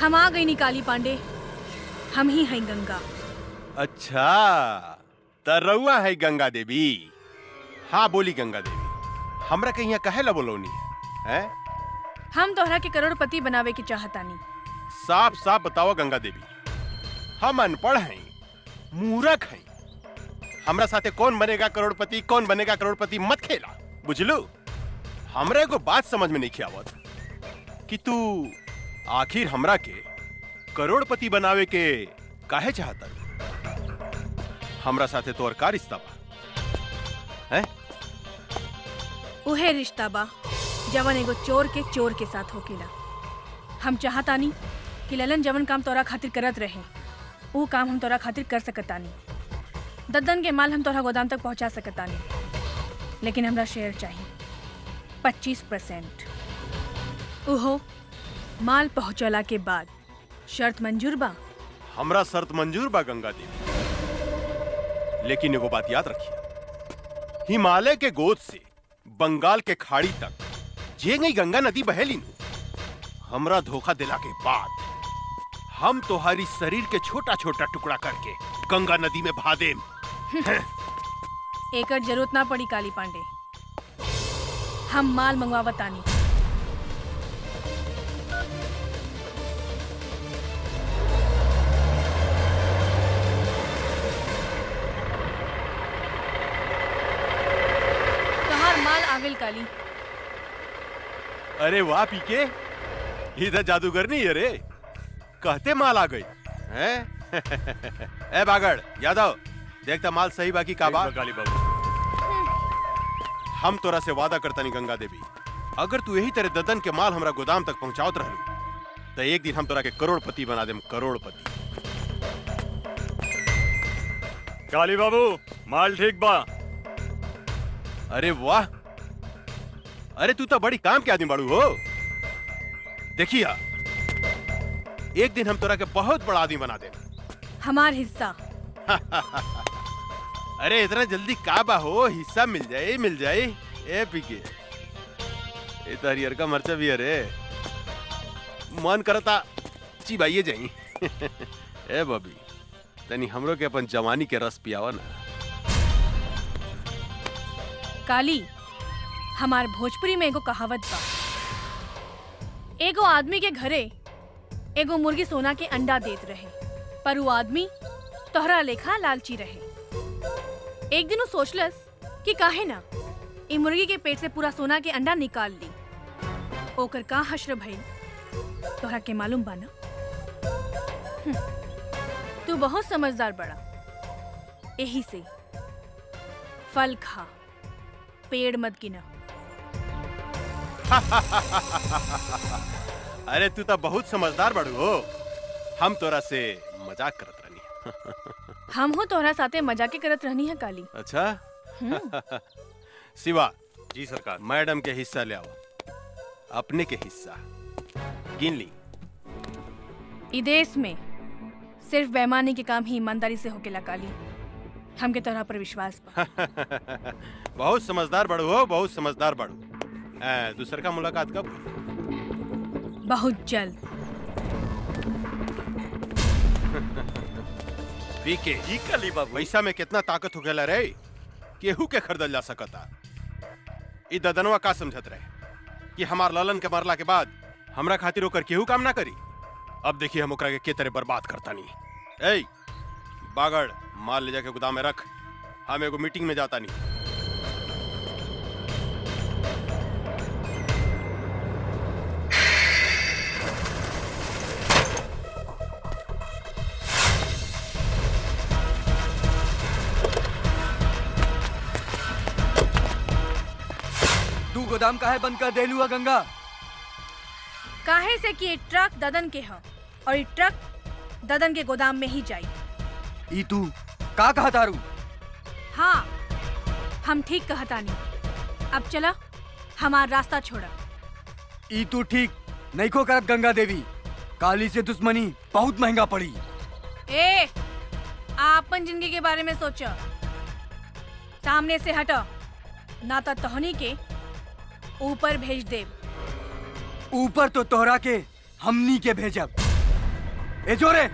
हम आ गई निकाली पांडे, हम ही हैं गंगा। अच्छा, तरौआ है गंगा देवी। हाँ बोली गंगा देवी, हमरा के यहाँ कहे ला बोलौनी है? हम तोहरा के करोड़पति बनावे की चाहतानी। साफ साफ बताओ गंगा देवी, हम अनपढ़ हैं, मूर्ख हैं। हमरा साथे कौन बनेगा करोड़पति, कौन बनेगा करोड़पति मत खेला, बुझलू? हमरा एगो बात समझ में नहीं आवत कि तू आखिर हमरा के करोड़पति बनावे के काहे चाहता? हमरा साथे तोर का रिश्ता बा? हैं? उहे रिश्ता बा जवन एगो चोर के साथ होकेला। हम चाहतानी कि ललन जवन काम तोरा खातिर करत रहे वो काम हम तोरा खातिर कर सकतानी। दद्दन के माल हम तोरा गोदाम तक पहुंचा सकतानी, लेकिन हमरा शेयर चाहिए 25%। उहो माल पहुंचला के बाद। शर्त मंजूर बा? हमरा शर्त मंजूर बा गंगा देवी, लेकिन एगो बात याद रखिए, हिमालय के गोद से बंगाल के खाड़ी तक जे गई गंगा नदी बहेली नु, हमरा धोखा दिला के बाद हम तोहारी शरीर के छोटा छोटा टुकड़ा करके गंगा नदी में बहा देम। एकर जरूरत ना पड़ी काली पांडे, हम माल मंगवावतानी। तोहार माल आगल काली। अरे वाह पीके, इधर जादूगर नहीं है रे, कहते माल आ गई हैं? ए बागड़ यादव, देखता माल सही बाकी का बा? काली बाबू, हम तोरा से वादा करता नहीं गंगा देवी, अगर तू यही तरह ददन के माल हमरा गोदाम तक पहुंचावत रहलू तो एक दिन हम तोरा के करोड़पति बना देम, करोड़पति। काली बाबू माल ठीक बा। अरे वाह, अरे तू तो बड़ी काम के आदमी बाड़ू हो। देखिया, एक दिन हम तोरा के बहुत बड़ा आदमी बना दे। हमार हिस्सा। अरे इतना जल्दी का बा हो, हिस्सा मिल जाए मिल जाए। ए पीके, ए तो हरियर का मर्चा भी अरे मन करता चिबाइए जाई। ए बबी, तनी हमरो के अपन जवानी के रस पियावा ना। काली, हमार भोजपुरी में एगो कहावत बा, एगो आदमी के घरे एगो मुर्गी सोना के अंडा देत रहे, पर वो आदमी तोहरा लेखा लालची रहे। एक दिन वो सोचलस कि काहे ना ई मुर्गी के पेट से पूरा सोना के अंडा निकाल ली। ओकर का हश्र भइल तोहरा के मालूम बा ना? तू बहुत समझदार बड़ा, यही से फल खा, पेड़ मत गिना। अरे तू तो बहुत समझदार बड़ू हो, हम तोरा से मजाक करत रहनी। हम हो तोहरा साथे मजाके करत रहनी है काली। अच्छा। शिवा जी सरकार। मैडम के हिस्सा ले आओ, अपने के हिस्सा गिन ली। ई देश में सिर्फ बेईमानी के काम ही ईमानदारी से होकेला काली, हमके तोहरा पर विश्वास बा। बहुत समझदार बड़ू हो, बहुत समझदार बड़ू। दूसर का मुलाकात कब? बहुत जल्द। पीके, जी काली बाबू। पैसा में कितना ताकत हो गया रे, केहू के खरीदल जा सकता। ई ददनवा का समझत रहे कि हमार ललन के मरला के बाद हमरा खातिर ओकर केहू काम ना करी। अब देखिए हम ओकरा के तरह बर्बाद करता नहीं। ए बागड़, माल ले जाके गोदाम में रख, हम एगो मीटिंग में जाता नहीं। तू गोदाम काहे बंद कर देलू गंगा? काहे से कि ये ट्रक ददन के है और ये ट्रक ददन के गोदाम में ही जाई। ई तू का कहा तारू? हाँ, हम ठीक कहतानी। अब चला, हमार रास्ता छोड़ा। ई तू ठीक नहीं को करत गंगा देवी, काली से दुश्मनी बहुत महंगा पड़ी। ए, आपन जिंदगी के बारे में सोचो, सामने से हटो, ना तो तोहनी के ऊपर भेज दे। ऊपर तो तोहरा के हमनी के भेजब। ए जोरे।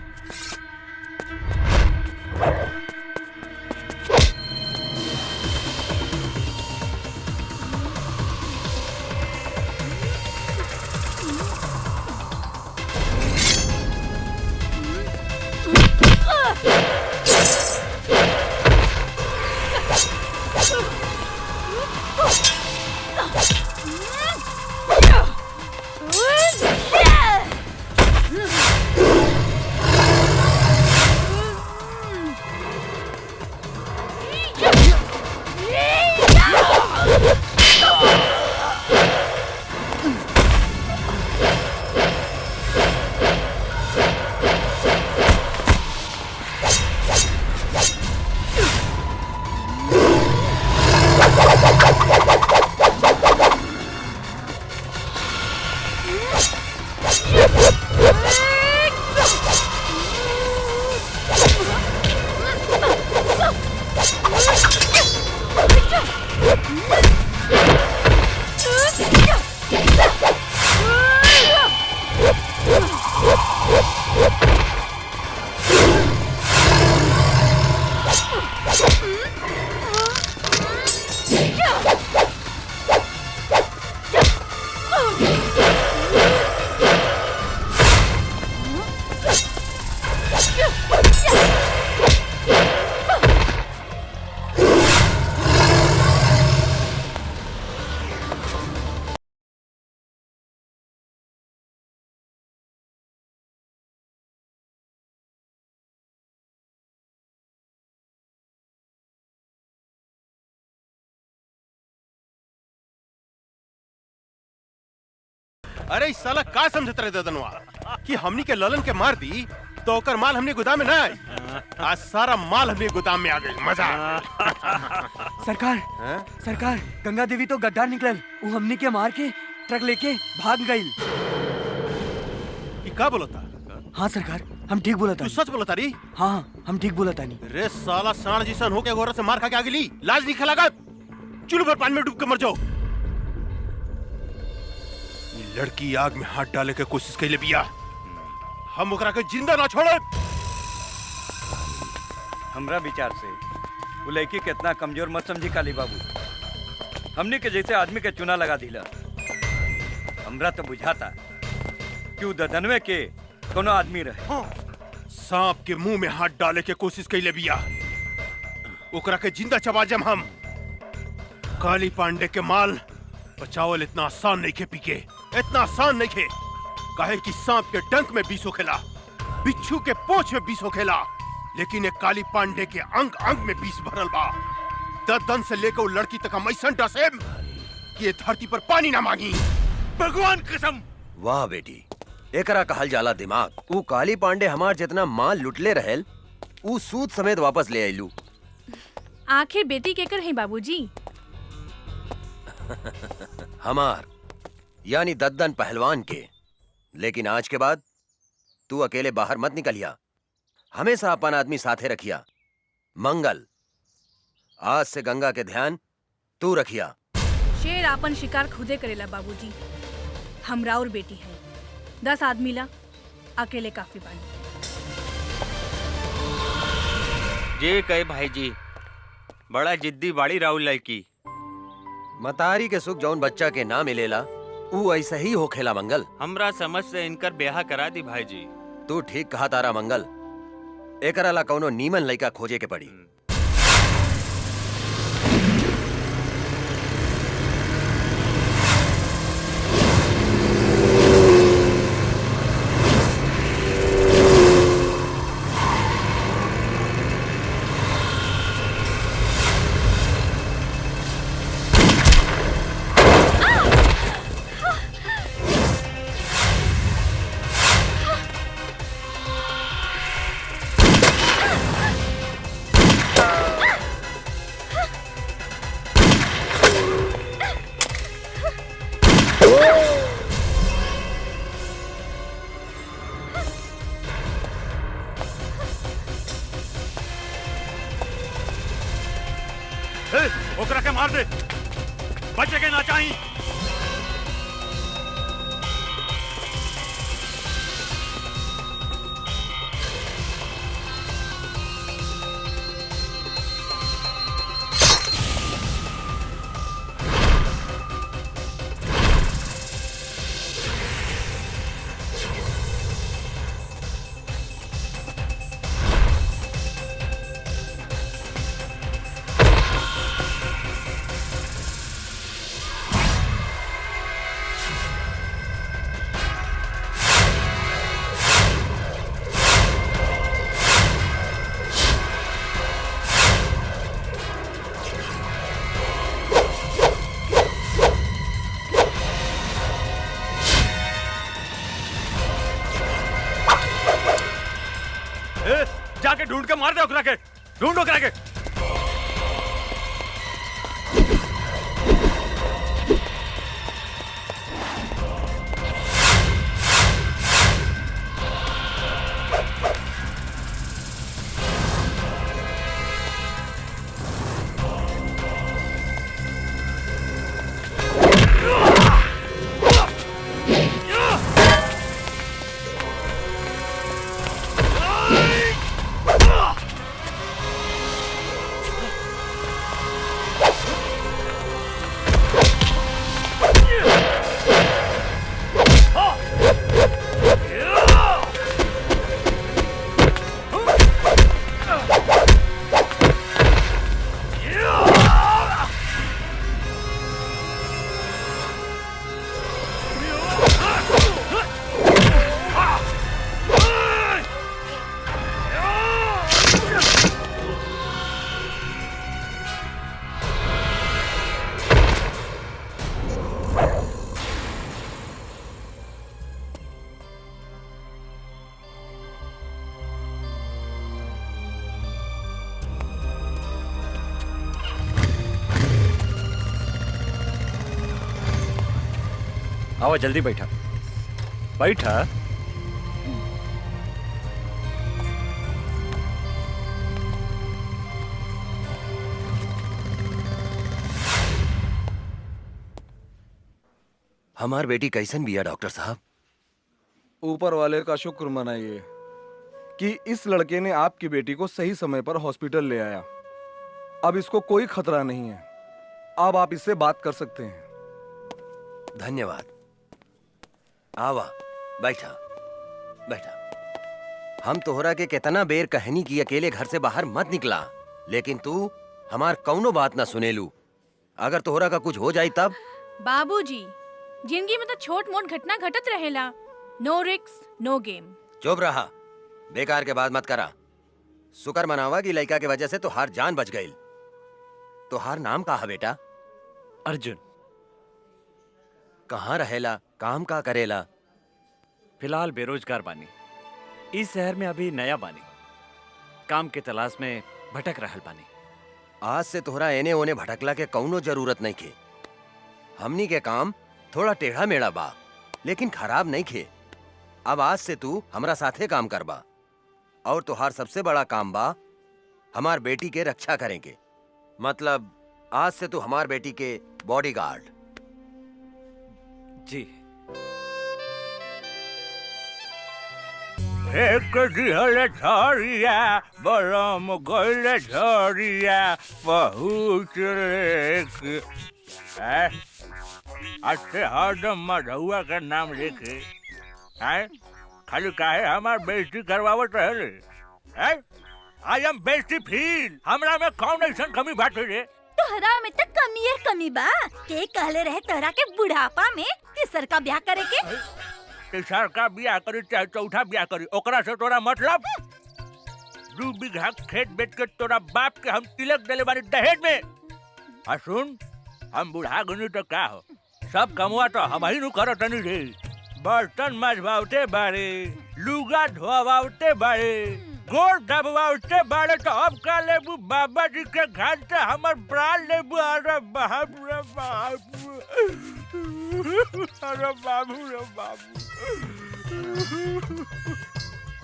अरे इस साला का समझत रहे ददनवा कि हमनी के ललन के मार दी तो ओकर माल हमने गोदाम में ना आई। आज सारा माल हमने गोदाम में आ गई। मजा सरकार हैं? सरकार गंगा देवी तो गद्दार निकलल। वो हमनी के मार के ट्रक लेके भाग गई। ई का बोलता? हाँ सरकार हम ठीक बोला तू सच बोलता री? हाँ हम ठीक बोला तानी। रे साला साण जिसन होके गोरा से मार खा के आ गेली। लाज नहीं खलागा। चुल्लू भर पानी में डूब के मर जाओ। ये लड़की आग में हाथ डाले के कोशिश कैले बिया। हम ओकरा के जिंदा ना छोड़े। हमरा विचार से वो लड़की के इतना कमजोर मत समझी काली बाबू। हमने के जैसे आदमी के चुना लगा दिला। हमरा तो बुझाता कि वो ददनवे के कोनो आदमी रहे। सांप के मुंह में हाथ डाले के कोशिश कैले बिया। ओकरा के जिंदा चबा जम हम। काली पांडे के माल बचावल इतना आसान नहीं खे पीके। इतना आसान नहीं खे। काहे कि सांप के डंक में विष होखेला, बिच्छू के पोंछ में विष होखेला, लेकिन एक काली पांडे के अंग अंग में विष भरल बा। दन से लेकर वो लड़की तक हम ऐसा डसेम कि ये धरती पर पानी ना मांगी। भगवान कसम। वाह बेटी, एकरा कहल जाला दिमाग। ऊ काली पांडे हमार जितना माल लुटले रहेल ऊ सूद समेत वापस ले आइलू। आखिर बेटी केकर है बाबूजी? हमार यानी दद्दन पहलवान के। लेकिन आज के बाद तू अकेले बाहर मत निकलिया। हमेशा अपन आदमी साथे रखिया। मंगल, आज से गंगा के ध्यान तू रखिया। शेर आपन शिकार खुदे करेला बाबूजी। हमरा और बेटी है। 10 आदमी ला अकेले काफी बानी। जे कहे भाई जी, बड़ा जिद्दी बाड़ी राहुल लड़की। मतारी के सुख जौन बच्चा के ना मिलेला ऊ ऐसा ही होखेला मंगल। हमरा समझ से इनकर ब्याह करा दी भाई जी। तू ठीक कहा तारा मंगल। एकरा ला कौनो नीमन लइका खोजे के पड़ी। ओकरा के मार दे। बचे के ना चाहिए। ढूंढ के मार दे ओकरा के, ढूंढ ओकरा के। आओ जल्दी बैठा, बैठा। हमार बेटी कैसन बिया डॉक्टर साहब? ऊपर वाले का शुक्र मनाइए कि इस लड़के ने आपकी बेटी को सही समय पर हॉस्पिटल ले आया। अब इसको कोई खतरा नहीं है। अब आप इससे बात कर सकते हैं। धन्यवाद। आवा, बैठा बैठा। हम तोहरा के कितना बेर कहनी कि अकेले घर से बाहर मत निकला, लेकिन तू हमार कौनो बात ना सुनेलू। अगर तोहरा का कुछ हो जाई तब? बाबूजी, जिंदगी में तो छोट मोट घटना घटत रहेला। नो रिस्क नो गेम। चुप रहा, बेकार के बात मत करा। शुक्र मनावा कि लड़का के वजह से तोहार जान बच गई। तोहार नाम का है बेटा? अर्जुन। कहाँ रहेला, काम का करेला? फिलहाल बेरोजगार बानी, इस शहर में अभी नया बानी, काम के तलाश में भटक रहल बानी। आज से तोहरा एने ओने भटकला के कौनो जरूरत नहीं खे। हमनी के काम थोड़ा टेढ़ा मेढ़ा बा, लेकिन खराब नहीं खे। अब आज से तू हमरा साथे काम करबा, और तोहार सबसे बड़ा काम बा हमार बेटी के रक्षा करेंगे। मतलब आज से तू हमार बेटी के बॉडीगार्ड। जी। एक दिहल झरिया बरम गइल झरिया बहुत लेके अच्छे हरदम मधुआ का नाम लेके खाली काहे हमार बेइज्जती करवावत रहे। आई एम बेइज्जती फील। हमरा में कौन ऐसा कमी बात रे? तोहरा में तो कमी है कमी बा। के कहले रहे तोहरा के बुढ़ापा में तीसर का ब्याह करे के? तीसर का ब्याह करी चाहे चौथा ब्याह करी, ओकरा से तोरा मतलब? 2 बीघा खेत बेच के तोरा बाप के हम तिलक देले बानी दहेज में। आ सुन, हम बुढ़ा गनी तो का हो, सब कमवा तो हम ही नु करत नहीं रे। बर्तन मजवाते बारे, लुगा धोवाते बारे, गोड़ दबवाते बारे, तो अब का लेबू बाबा जी के घर से हमर प्राण लेबू। अरे बाप रे बाप, अरे बाबू रे बाबू।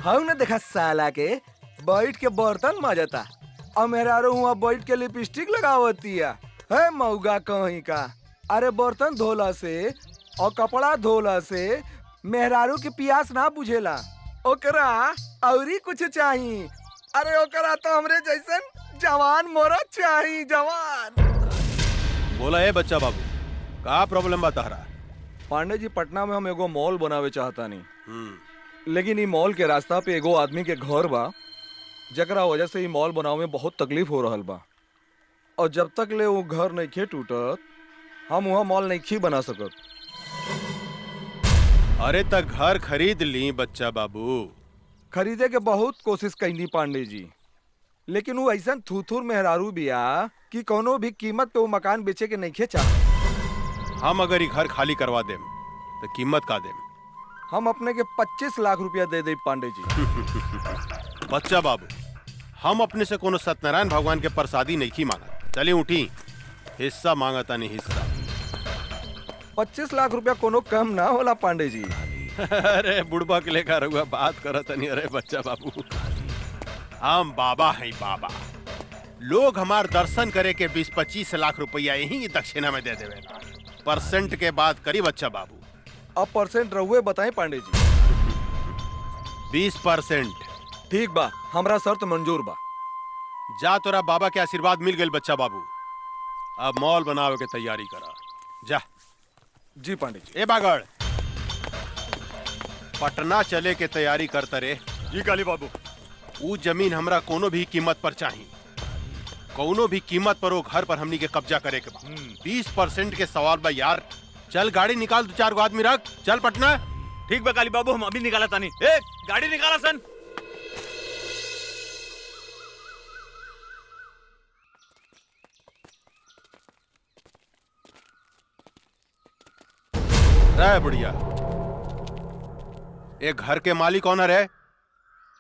हम ने देखा साला के बैठ के बर्तन माजता, और मेहरारू हुआ बैठ के लिपस्टिक लगावतिया है मऊगा कहीं का। अरे बर्तन धोला से और कपड़ा धोला से मेहरारू के प्यास ना बुझेला, ओकरा औरी कुछ चाहिए। अरे ओकरा तो हमरे जैसन जवान मरद चाहिए, जवान। बोला है बच्चा बाबू, का प्रॉब्लम बता रहा? पांडे जी, पटना में हम एगो मॉल बनावे चाहता नहीं, लेकिन ई मॉल के रास्ता पे एगो आदमी के घर बा, जकरा वजह से ई मॉल बनावे में बहुत तकलीफ हो रहल बा। और जब तक ले वो घर नहीं खे टूटत, हम वहाँ मॉल नहीं खी बना सकत। अरे तक घर खरीद ली बच्चा बाबू। खरीदे के बहुत कोशिश कईनी पांडे जी, लेकिन वो ऐसा थूथूर मेहरारू बिया कि कोनो भी कीमत पे वो मकान बेचे के नहीं खे चाह। हम अगर ये घर खाली करवा देम तो कीमत का देम? हम अपने के 25 लाख रुपया दे दे पांडे जी। बच्चा बाबू, हम अपने से कोनो सत्यनारायण भगवान के प्रसादी नहीं की मांगा। चली उठी, हिस्सा मांगा तानी हिस्सा। 25 लाख रुपया कोनो कम ना होला पांडे जी। अरे बुढ़बा के लेकर हुआ बात करत नहीं। अरे बच्चा बाबू, हम बाबा हैं बाबा। लोग हमार दर्शन करे के 20-25 लाख रुपया यही दक्षिणा में दे देवेला। परसेंट के बात करी बच्चा बाबू। अब परसेंट रहुए बताएं पांडे जी। 20%। ठीक बा, हमरा शर्त मंजूर बा। जा, तोरा बाबा के आशीर्वाद मिल गई बच्चा बाबू। अब मॉल बनावे के तैयारी करा। जा। जी पांडे जी। ए बागड़, पटना चले के तैयारी करता रे। जी काली बाबू। वो जमीन हमरा कोनो भी कीमत पर चाहिए। कोनो भी कीमत पर वो घर पर हमनी के कब्जा करे के बा। 20% के सवाल बा यार। चल गाड़ी निकाल, 2-4 गो आदमी रख, चल पटना। ठीक बा काली बाबू, हम अभी निकाला तानी। ए गाड़ी निकाला सन। रे बुढ़िया, एक घर के मालिक कौन है?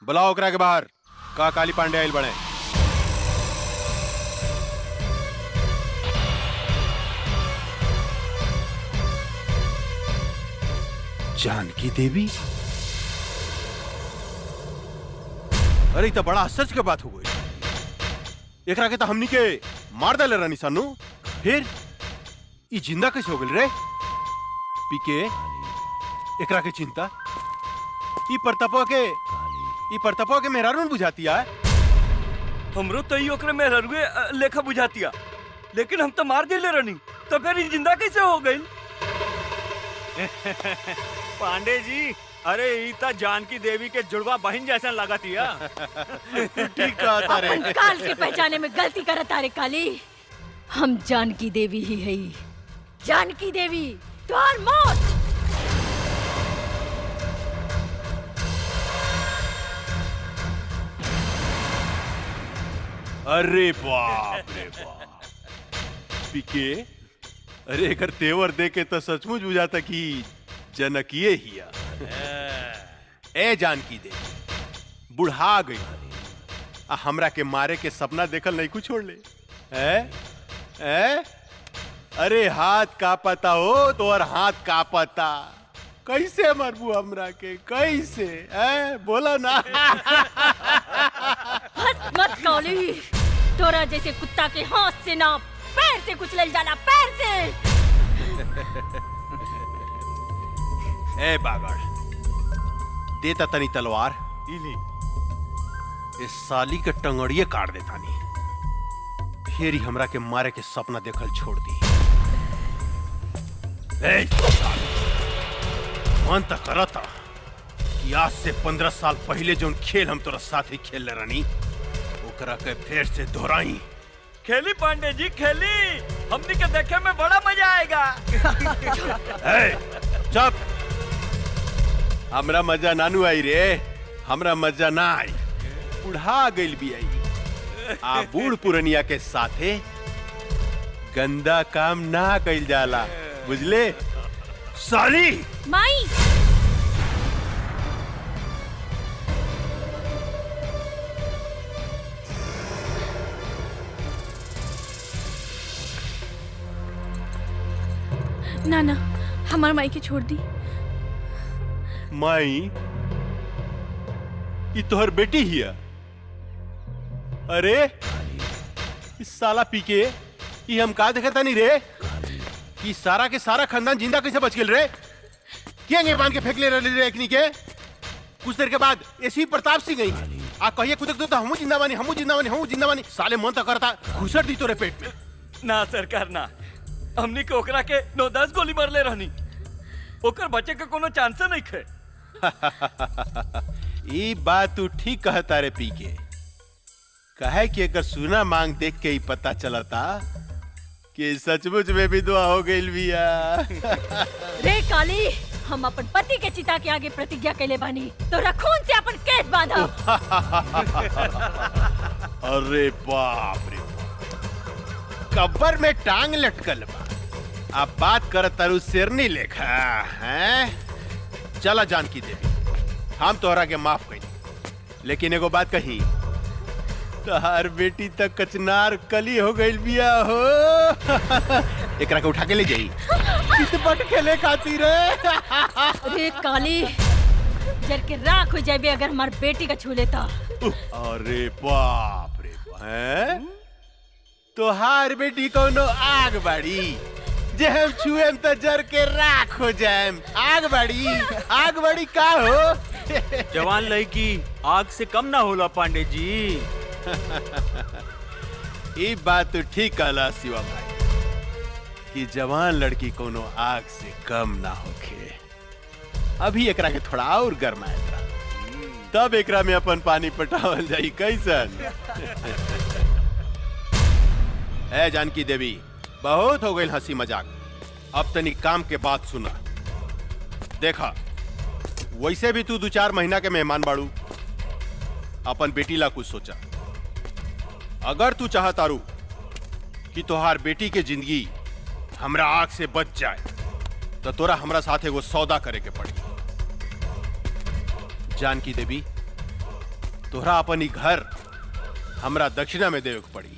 बुलाओ ओकरा के बाहर। का काली पांडे आइल बने। जानकी देवी? अरे तो बड़ा आश्चर्य के बात हो गई। एकरा के तो हमनी के मार डाले रानी सानू। फिर ई जिंदा कैसे हो गई रे? पीके एकरा के चिंता ई परतपा के मेहरारू बुझाती है। हमरो तो ओकरे मेहरुए लेखा बुझातिया, लेकिन हम तो मार दिले रहनी, तो फिर ई जिंदा कैसे हो गई? पांडे जी, अरे ईता जानकी देवी के जुड़वा बहन जैसा लगातिया। ठीक कहता रे। अपन काल के पहचाने में गलती करत रे काली। हम जानकी देवी ही है। जानकी देवी तोहर मौत। अरे बाप रे बाप। पीके, अरे एकर तेवर देके तो सचमुच बुझाता कि जनकिए हिया। ए जानकी देवी, बुढ़ा गई आ हमरा के मारे के सपना देखल नहीं कुछ छोड़ ले। अरे हाथ का पता हो तो और हाथ का पता। कैसे मरबू हमरा के? कैसे? बोला ना। हंस मत काली। तोरा जैसे कुत्ता के हाथ से ना पैर से कुचलल जाला, पैर से। ए बागड़, देता तनी तलवार। इस साली के टंगड़िए काट देता नी। फिर ही हमरा के मारे के सपना देखल छोड़ दी। मन तक करता कि आज से 15 साल पहले जो खेल हम तोरा साथ ही खेल ले रानी, ओकरा के फिर से दोहराई। खेली पांडे जी, खेली। हमनी के देखे में बड़ा मजा आएगा। चुप। हमरा मजा नानू आई रे, हमरा मजा ना आई। बुढ़ा गइल भी आई। आ बूढ़ पुरनिया के साथे गंदा काम ना कइल जाला, बुझले? साली माई, ना ना, हमार माई के छोड़ दी। माई, ये तोहर बेटी हिया? अरे इस साला पीके ये हम का देखता नहीं रे कि सारा के सारा खानदान जिंदा कैसे बच गेल रे? क्या बांध के फेंक ले रहे रे एकनी के? कुछ देर के बाद ऐसी प्रताप सिंह गई आ कहिए कुछ तो हमू जिंदा बानी, हमू जिंदा बानी, हमू जिंदा बानी। साले मन तो करता घुसर दी तोरे पेट में। ना सरकार ना, हमनी के ओकरा के 9-10 गोली मार ले रहनी। ओकर बचे के कोनो चांस नहीं खे। ये बात तू ठीक कहता रे पीके। कहे कि अगर सुना मांग देख के ही पता चलता कि सचमुच में भी दुआ हो गई बिया। रे काली, हम अपन पति के चिता के आगे प्रतिज्ञा कैले बानी, तोरा खून से अपन केस बांधा। अरे बाप रे, कब्र में टांग लटकल बा। अब बात कर तरु शेरनी लेखा हैं? चला जानकी देवी, हम तोहरा के माफ कही, लेकिन एगो बात कही, तहार बेटी तक कचनार कली हो गई बिया हो। एकरा के उठा के ले जाई चितपट खेले खातिर। अरे काली जर के राख हो जाबे अगर हमार बेटी का छू लेता। अरे बाप रे हैं? तोहार बेटी कोनो आग बाड़ी जे हम छुएम त जर के राख हो जाएम। आग बाड़ी का हो? जवान लड़की आग से कम ना होला पांडे जी। ये बात तो ठीक कहला शिवा भाई कि जवान लड़की कोनो आग से कम ना होखे। अभी एकरा के थोड़ा और गरमाएगा तब एकरा में अपन पानी पटावल जाई कैसन। ए जानकी देवी बहुत हो गई हंसी मजाक, अब तनी काम के बात सुना। देखा वैसे भी तू 2-4 महीना के मेहमान बाड़ू, अपन बेटी ला कुछ सोचा। अगर तू चाहतारू कि तोहार बेटी के जिंदगी हमरा आग से बच जाए तो तोरा हमरा साथ एगो सौदा करे के पड़ी। जानकी देवी तोहरा अपन ही घर हमरा दक्षिणा में देवे के पड़ी।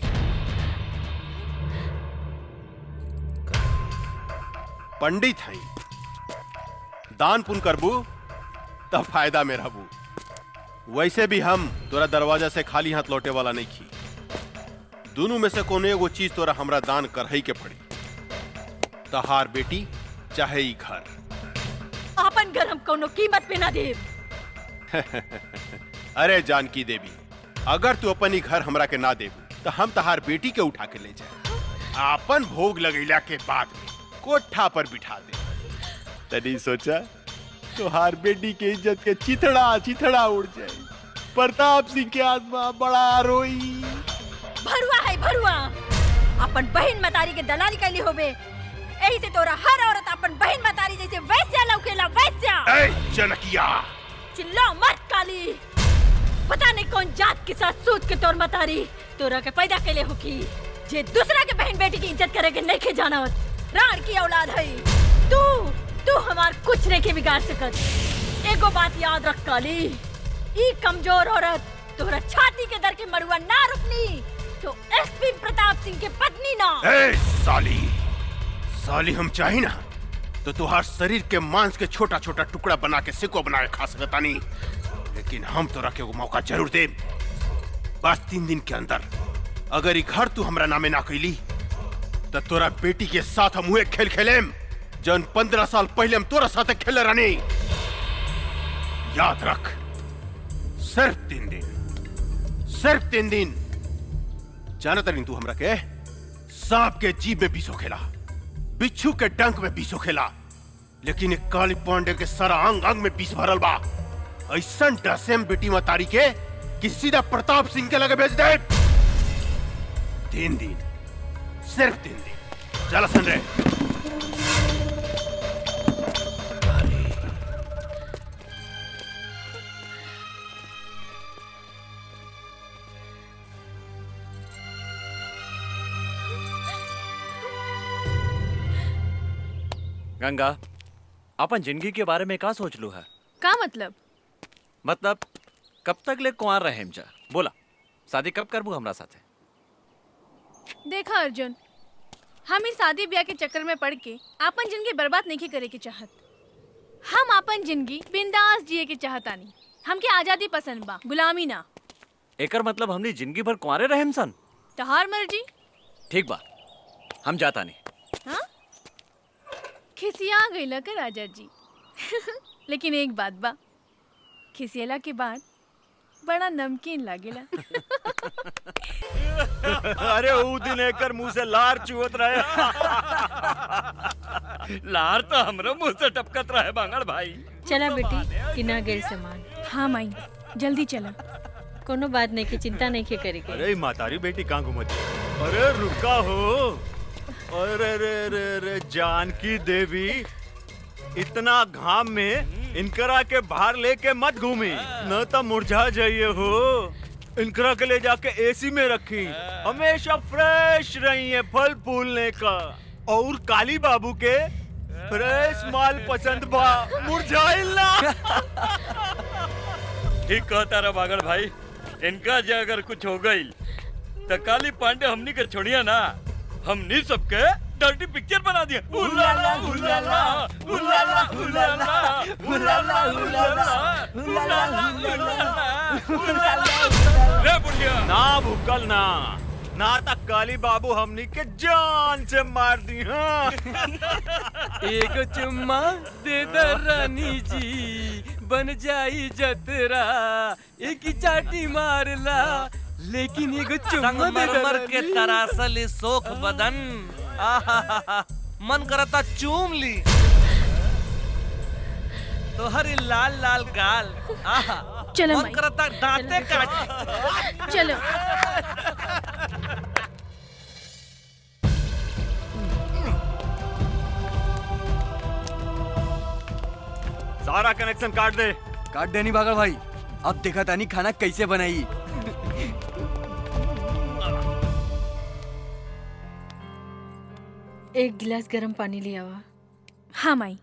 पंडित हई, दान पुण्य करबू तब फायदा में रहबू। वैसे भी हम तोरा दरवाजा से खाली हाथ लौटे वाला नहीं खी। दोनों में से कोनो एगो चीज तोरा हमरा दान करही के पड़ी, तहार बेटी चाहे ई घर। अपन घर हम कोनो कीमत पे ना देब। अरे जानकी देवी अगर तू अपन ही घर हमरा के ना देबू तो हम तहार बेटी के उठा के ले जाए, अपन भोग लगैला के बाद में कोठा पर बिठा दे। तनी सोचा तोहार बेटी के इज्जत के चिथड़ा उड़ जाए। प्रताप सिंह के आत्मा बड़ा रोई। भरुआ है भरुआ, अपन बहन मतारी के दलाली कैली होबे। यही से तोरा हर औरत अपन बहन मतारी जैसे वैस्या लौकेला वैस्या। ए जनकिया चिल्लाओ मत काली, पता नहीं कौन जात के साथ सूत के तोर मतारी तोरा के पैदा कैले हो की जे दूसरा के बहन बेटी की इज्जत करे के नहीं के जानत। राण की औलाद है तू हमार कुछ नहीं के बिगाड़ सकत। एगो बात याद रख काली, ई कमजोर औरत तोरा छाती के दर के मरुआ ना रुकनी तो एसपी प्रताप सिंह के पत्नी ना। ए साली हम चाही ना तो तुहार शरीर के मांस के छोटा छोटा टुकड़ा बना के सिको बना के खा सकता नहीं, लेकिन हम तो रखे को मौका जरूर दे। बस 3 दिन के अंदर अगर ई घर तू हमरा नामे ना कैली तो तोरा बेटी के साथ हम हुए खेल खेलेम जन 15 साल पहले हम तोरा साथ खेले रहनी। याद रख सिर्फ 3 दिन। जानता नहीं तू हमरा के सांप के जीभ में बीसो खेला, बिच्छू के डंक में बीसो खेला, लेकिन एक काली पांडे के सारा अंग अंग में बीस भरल बा। ऐसा डसेम बेटी मतारी के कि सीधा प्रताप सिंह के लगे भेज दे। 3 दिन, सिर्फ 3 दिन। चला सन रे। गंगा अपन जिंदगी के बारे में का सोच लू है? का मतलब कब तक ले कुंवार रहे जा? बोला शादी कब करबू हमरा साथे? देखा अर्जुन, हम इस शादी ब्याह के चक्कर में पड़ के अपन जिंदगी बर्बाद नहीं करे के चाहत। हम अपन जिंदगी बिंदास जिए के चाहतानी। हमके आजादी पसंद बा, गुलामी ना। एकर मतलब हमनी जिंदगी भर कुंवारे रहेम सन? तहार मर्जी। ठीक बा, हम जाता नहीं। हाँ? खिसिया गईला का राजा जी। लेकिन एक बात बा, खिसियला के बाद बड़ा नमकीन लागेला। अरे ऊ दिन एकर मुंह से लार चुवत रहे। लार तो हमरो मुंह से टपकत रहे बांगड़ भाई। चला बेटी किना गेल सामान। हाँ माई जल्दी चला। कोनो बात नहीं की चिंता नहीं के करे के। अरे मातारी बेटी कहाँ घूमती? अरे रुका हो। अरे रे रे रे जानकी देवी, इतना घाम में इनकरा के बाहर लेके मत घूमी, न तो मुरझा जाइए हो। इनकरा के ले जाके एसी में रखी, हमेशा फ्रेश रही है फल फूलने का। और काली बाबू के फ्रेश माल पसंद बा, मुरझाइल ना। ठीक कहता रहा बागड़ भाई, इनका जो अगर कुछ हो गई तो काली पांडे हमनी के छोड़िया ना, हमनी सबके डर्टी पिक्चर बना दिया। उलाला उलाला उलाला उलाला उलाला उलाला उलाला। रे बुढ़िया ना भूकल ना तक काली बाबू हमनी के जान से मार दी। हाँ एक चुम्मा दे दे रानी जी, बन जाई जतरा, एक ही चाटी मारला, लेकिन एक चुम्मा दे दे संगमरमर के तरासल सोख बदन, आहा मन करता चूम ली तो हरी लाल लाल गाल, आहा चलो मन माई, करता दांते काट। चलो। सारा कनेक्शन काट दे। काट देनी बागड़ भाई, अब देखा तानी खाना कैसे बनाई। एक गिलास गर्म पानी ले आवा। हाँ माई।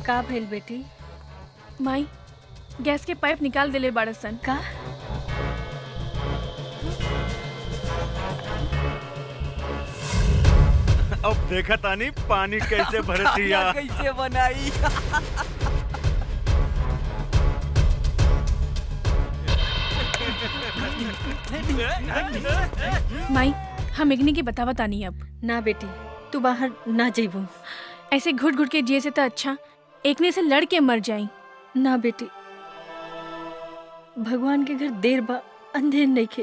का भइल बेटी? माई, गैस के पाइप निकाल देले बाड़सन। का? अब देखा तानी पानी कैसे भरतिया। कैसे बनाई। माई, हम इग्नी की बतावा तानी अब। ना बेटी, तू बाहर ना जेबू। ऐसे घुट घुट के जिए से तो अच्छा एकने से लड़ के मर जाई। ना बेटी, भगवान के घर देर बा अंधेर नहीं खे।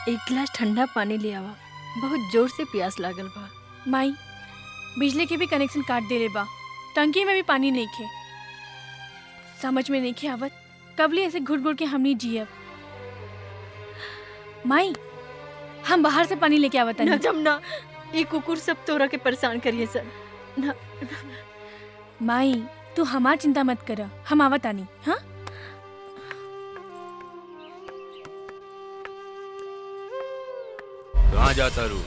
एक गिलास ठंडा पानी ले आवा, बहुत जोर से प्यास लागल बा। माई, बिजली के भी कनेक्शन काट देले बा, टंकी में भी पानी नहीं खे। समझ में नहीं खे आवत कबली ऐसे घुट घुट के हमनी जियब। माई, हम बाहर से पानी लेके आवत ना जमुना, ये कुकुर सब तोरा के परेशान करिए सर। ना माई, तू हमार चिंता मत कर, हम आवत आनी। हाँ, कहाँ जाता रू?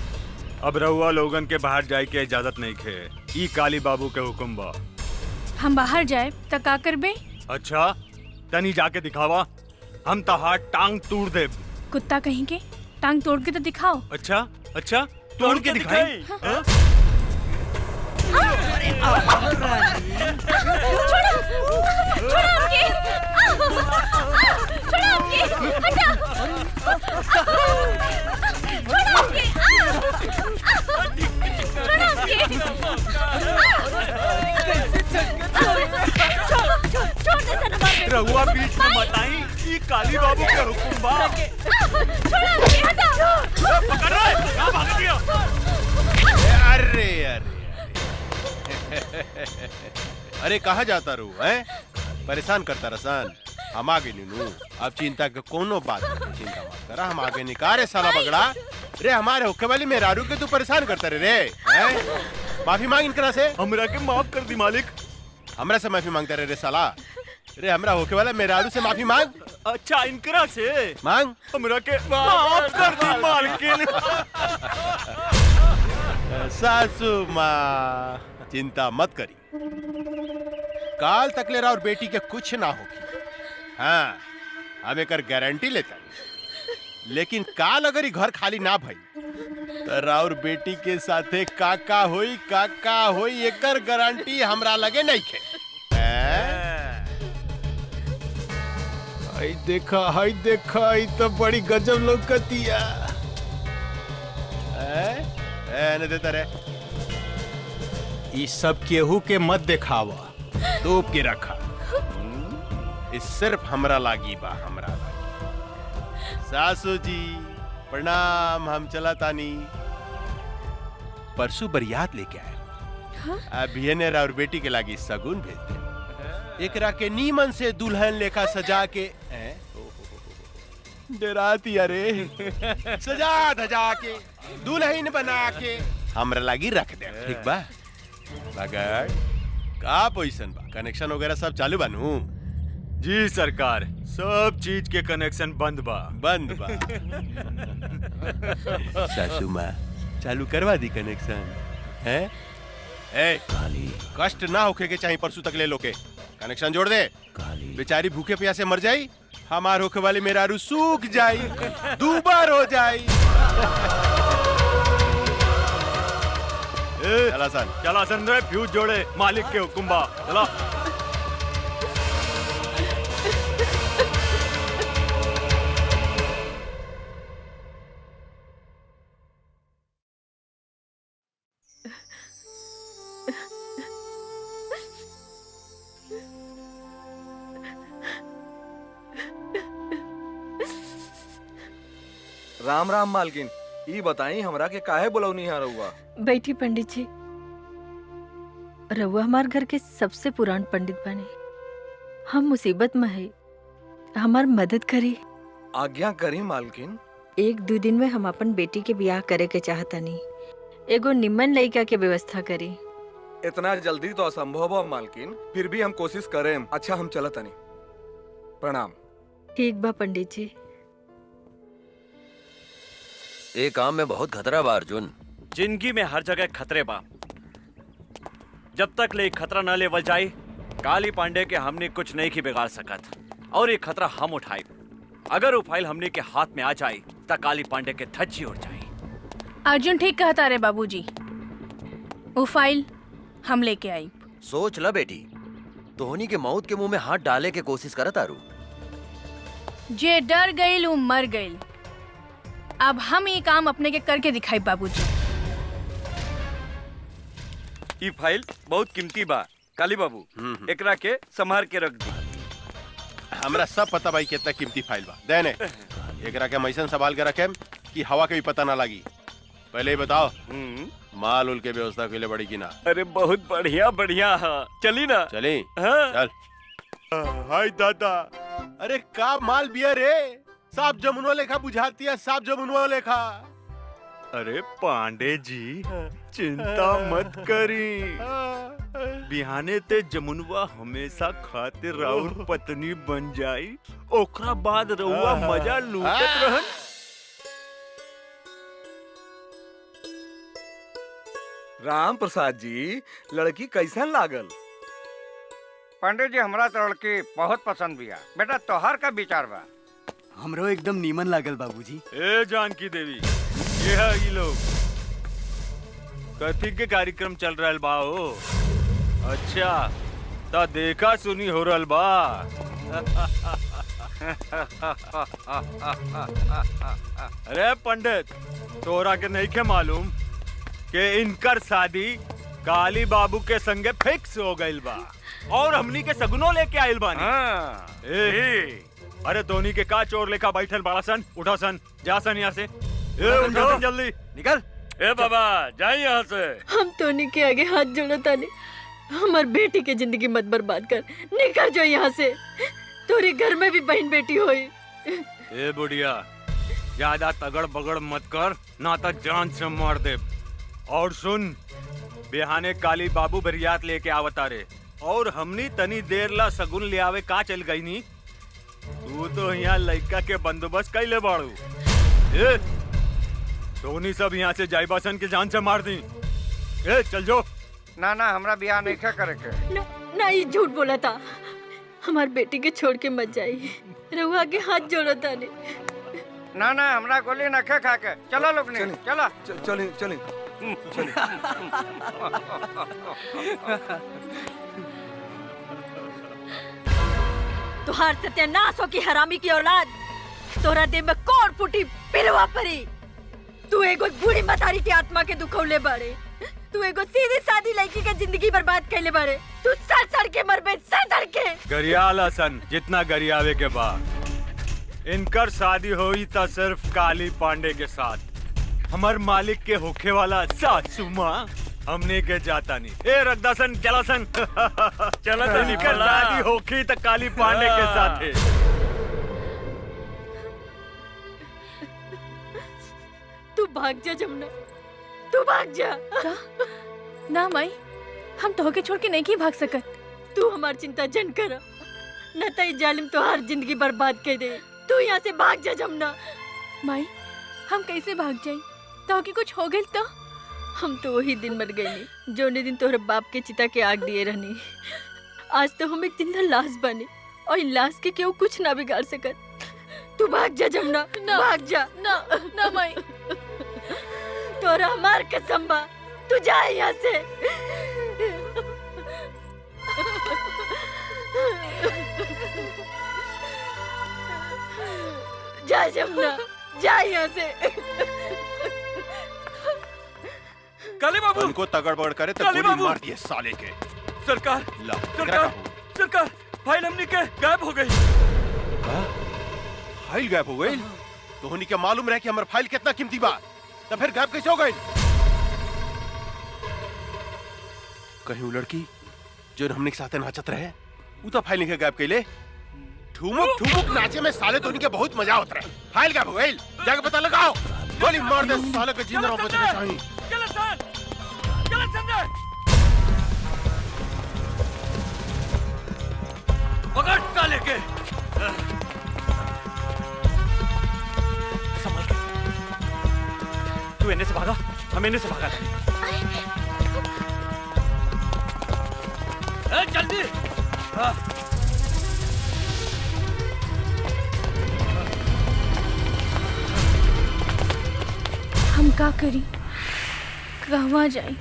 अब रहुआ लोगन के बाहर जाए के इजाजत नहीं खे, ई काली बाबू के हुक्म बा। हम बाहर जाए त का करबे? अच्छा तनी जाके दिखावा, हम तहार टांग तोड़ दे। कुत्ता कहीं के टांग तोड़ के तो दिखाओ। अच्छा अच्छा तोड़ के दिखाई। हाँ? रहुआ बीच में मत आई, ये काली बाबू के हुक्म बा। पकड़ रहा है, कहाँ भाग दिया? अरे अरे अरे कहाँ जाता रू है? परेशान करता रसान। हम आगे नीनू, अब चिंता के कोनो बात नहीं, चिंता मत करा, हम आगे निकारे साला बगड़ा। रे हमारे होके वाली मेहरारू के तू परेशान करता रे हैं? माफी मांग इनकरा से। हमरा के माफ कर दी मालिक। हमरा से माफी मांगता रे साला। रे हमरा होके वाला मेहरारू से माफी मांग। अच्छा इनकरा से मांग। हमरा के माफ कर दी मालकिन। सासू माँ चिंता मत करी, काल तकले और बेटी के कुछ ना होगी। हाँ, हम एक गारंटी लेता, लेकिन काल अगर घर खाली ना भई तो राउर बेटी के साथे काका होई एकर गारंटी हमरा लगे नहीं खे। हाय देखा ई तो बड़ी गजब लौकतिया। न देता रे, ई सब केहू के मत दिखावा, तोप के रखा। इस सिर्फ हमरा लागी बा, हमरा लागी। सासू जी प्रणाम, हम चला तानी। परसों बरियात लेके आए। अभी ने और बेटी के लागी सगुन भेज दे। एकरा के नीमन से दुल्हन लेखा सजा के डराती अरे सजा धजा के दुल्हन बना के हमरा लागी रख दे। ठीक बा? मगर का पोजीशन बा? कनेक्शन वगैरह सब चालू बानू? जी सरकार, सब चीज के कनेक्शन बंद बा। बंद बा। सासू माँ चालू करवा दी कनेक्शन है? ए, कष्ट ना होके के चाहिए परसों तक ले लो के कनेक्शन जोड़ दे। बेचारी भूखे प्यासे मर जाई, हमार होके वाली मेरारू सूख जाई, दूबर हो जाई। चला सन रे, फ्यूज जोड़े, मालिक के हुक्म बा। चला। राम राम मालकिन, ई बताई हमरा के काहे बुलौनी है रउआ? बैठी पंडित जी। रउआ हमार घर के सबसे पुरान पंडित बने। हम मुसीबत में है, हमार मदद करी। आज्ञा करी मालकिन। 1-2 दिन में हम अपन बेटी के ब्याह करे के चाहतनी। एगो निम्मन लड़का के व्यवस्था करी। इतना जल्दी तो असंभव है मालकिन, फिर भी हम कोशिश करें। अच्छा हम चलत तनी। प्रणाम। ठीक बा पंडित जी। ए काम में बहुत खतरा बा अर्जुन। जिंदगी में हर जगह खतरे बा। जब तक ले खतरा न लेवल जाए, काली पांडे के हमने कुछ नहीं की बिगाड़ सकत। और ये खतरा हम उठाए। अगर वो फाइल हमने के हाथ में आ जाए तो काली पांडे के धज्जी उड़ जाए। अर्जुन ठीक कहता रे बाबूजी। वो फाइल हम लेके आई। सोच ला बेटी, धोनी के मौत के मुंह में हाथ डाले के कोशिश करत आरू। जे डर गईल वो मर गईल। अब हम ये काम अपने के करके दिखाई बाबूजी। ये फाइल बहुत कीमती बा काली बाबू, एकरा के संभाल के रख दी। हमरा सब पता भाई कितना कीमती फाइल बा। देने एकरा के मैसन संभाल के रखे कि हवा के भी पता ना लगी। पहले ही बताओ माल उल के व्यवस्था के लिए बड़ी की ना? अरे बहुत बढ़िया बढ़िया। हाँ चली ना? चली। हाँ। चल। हाय दादा, अरे का माल बिया रे? साफ जमुनवा लेखा बुझाती है, साफ जमुनवा लेखा। अरे पांडे जी, चिंता मत करी। बिहाने ते जमुनवा हमेशा खातिर राउर पत्नी बन जाई, ओकरा बाद रउआ मजा लूटत रहन। राम प्रसाद जी, लड़की कैसन लागल? पंडित जी, हमरा तो लड़की बहुत पसंद बिया। बेटा तोहर का विचार बा? हमरो एकदम नीमन लागल बाबूजी। ए जानकी देवी, ये है ये लोग कथी के कार्यक्रम चल रहल बा हो? अच्छा ता देखा सुनी हो रहल बा। अरे पंडित, तोरा के नहीं के मालूम कि इनकर शादी काली बाबू के संगे फिक्स हो गइल बा और हमनी के सगुनो लेके आइल बानी। अरे धोनी के का चोर लेखा बैठल बाड़ा सन? उठा सन, जा सन यहाँ से। उठो जल्दी, निकल। ए बाबा जाए यहाँ से। हम टोनी के आगे हाथ जोड़ता नहीं। हमार बेटी के जिंदगी मत बर्बाद कर। निकल जाओ यहाँ से। तोरे घर में भी बहन बेटी होई। ए बुढ़िया, ज्यादा तगड़ बगड़ मत कर, ना तो जान से मार दे। और सुन, बिहाने काली बाबू बरियात लेके आवता रे, और हमनी तनी देर ला सगुन ले आवे का चल गई नी। तू तो यहाँ लड़का के बंदोबस्त कैले बाड़ू। ए, टोनी सब यहाँ से जाइबासन के जान से मार दी। ए, चल जो। ना ना, हमरा बियाह नहीं करे के। ना ये झूठ बोला था। हमार बेटी के छोड़ के मत जाई। रहुआ के हाथ जोड़ा था ने। ना ना, हमरा गोली न खा के। चलो लोग ने, चला। चली चली। तुहार सत्यानाश हो की हरामी की औलाद। तोरा देह में कौन फूटी पिलवा परी। तू एगो बूढ़ी मतारी की आत्मा के दुखौले बाड़े। तू एगो सीधी सादी लड़की के जिंदगी बर्बाद कैले बाड़े। तू सड़ सड़ के मरबे, सड़ के। गरियाला सन, जितना गरियावे के बाद। इनकर शादी हुई था सिर्फ काली पांडे के साथ। हमार मालिक के होखे वाला सासू माँ हमने के जाता नहीं। ए रगदासन चलासन चला तनी के शादी होखी त काली पांडे के साथे। तू भाग जा जमुना, तू भाग जा। का? ना माई, हम तो होके छोड़ के नहीं की भाग सकत। तू हमार चिंता जन कर, न तो ई जालिम तोहार जिंदगी बर्बाद कर दे। तू यहाँ से भाग जा जमुना। माई, हम कैसे भाग जाई? तो होके कुछ हो गइल तो? हम तो वही दिन मर गई जोने दिन तोहरे बाप के चिता के आग दिए रहनी। आज तो हम एक जिंदा लाश बने और इन लाश के केहू कुछ ना बिगाड़ सकत। तू भाग जा जमुना, भाग जा। ना ना माई, तोरा हमार कसम बा, तू जा यहाँ से। जा जमुना, जा यहाँ से। काली बाबू उनको तगड़बड़ करे तो काली गोली बाबू! मार दिए साले के। सरकार ला सरकार सरकार फाइल हमनी के गायब हो गई। फाइल गायब हो गई? तो होनी के मालूम रहे कि हमार फाइल कितना कीमती बा, तो फिर गायब कैसे हो गई? कहीं वो लड़की जो हमने के साथ नाचत रहे वो तो फाइल नहीं गायब कैले। ठुमुक ठुमुक नाचे में साले तो उनके बहुत मजा होता रहे। फाइल गायब हो गई, जाके पता लगाओ। गोली मार दे साले के, जिंदा रहो बचने चाहिए। चलो सर, चलो संजय, पकड़ साले के। संभल के। तू इन्हें से भागा, हम इन्हें से भागा। जल्दी। हम का करी? कहवा जाई?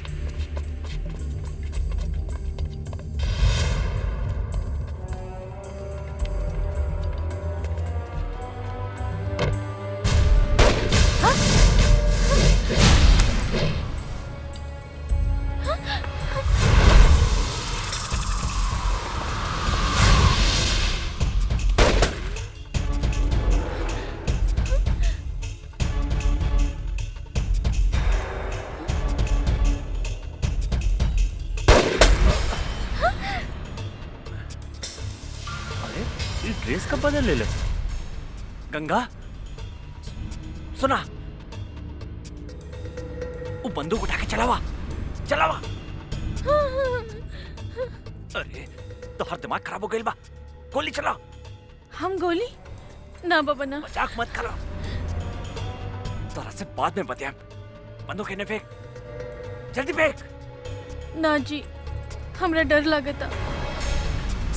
ड्रेस कब बदल ले? गंगा सुना, वो बंदूक उठा के चलावा चलावा। अरे तो हर दिमाग खराब हो गई बा, गोली चला। हम गोली? ना बाबा ना। मजाक मत करो, तोरा से बाद में बताया। बंदूक इन्हें फेंक, जल्दी फेंक। ना जी, हमरा डर लगता।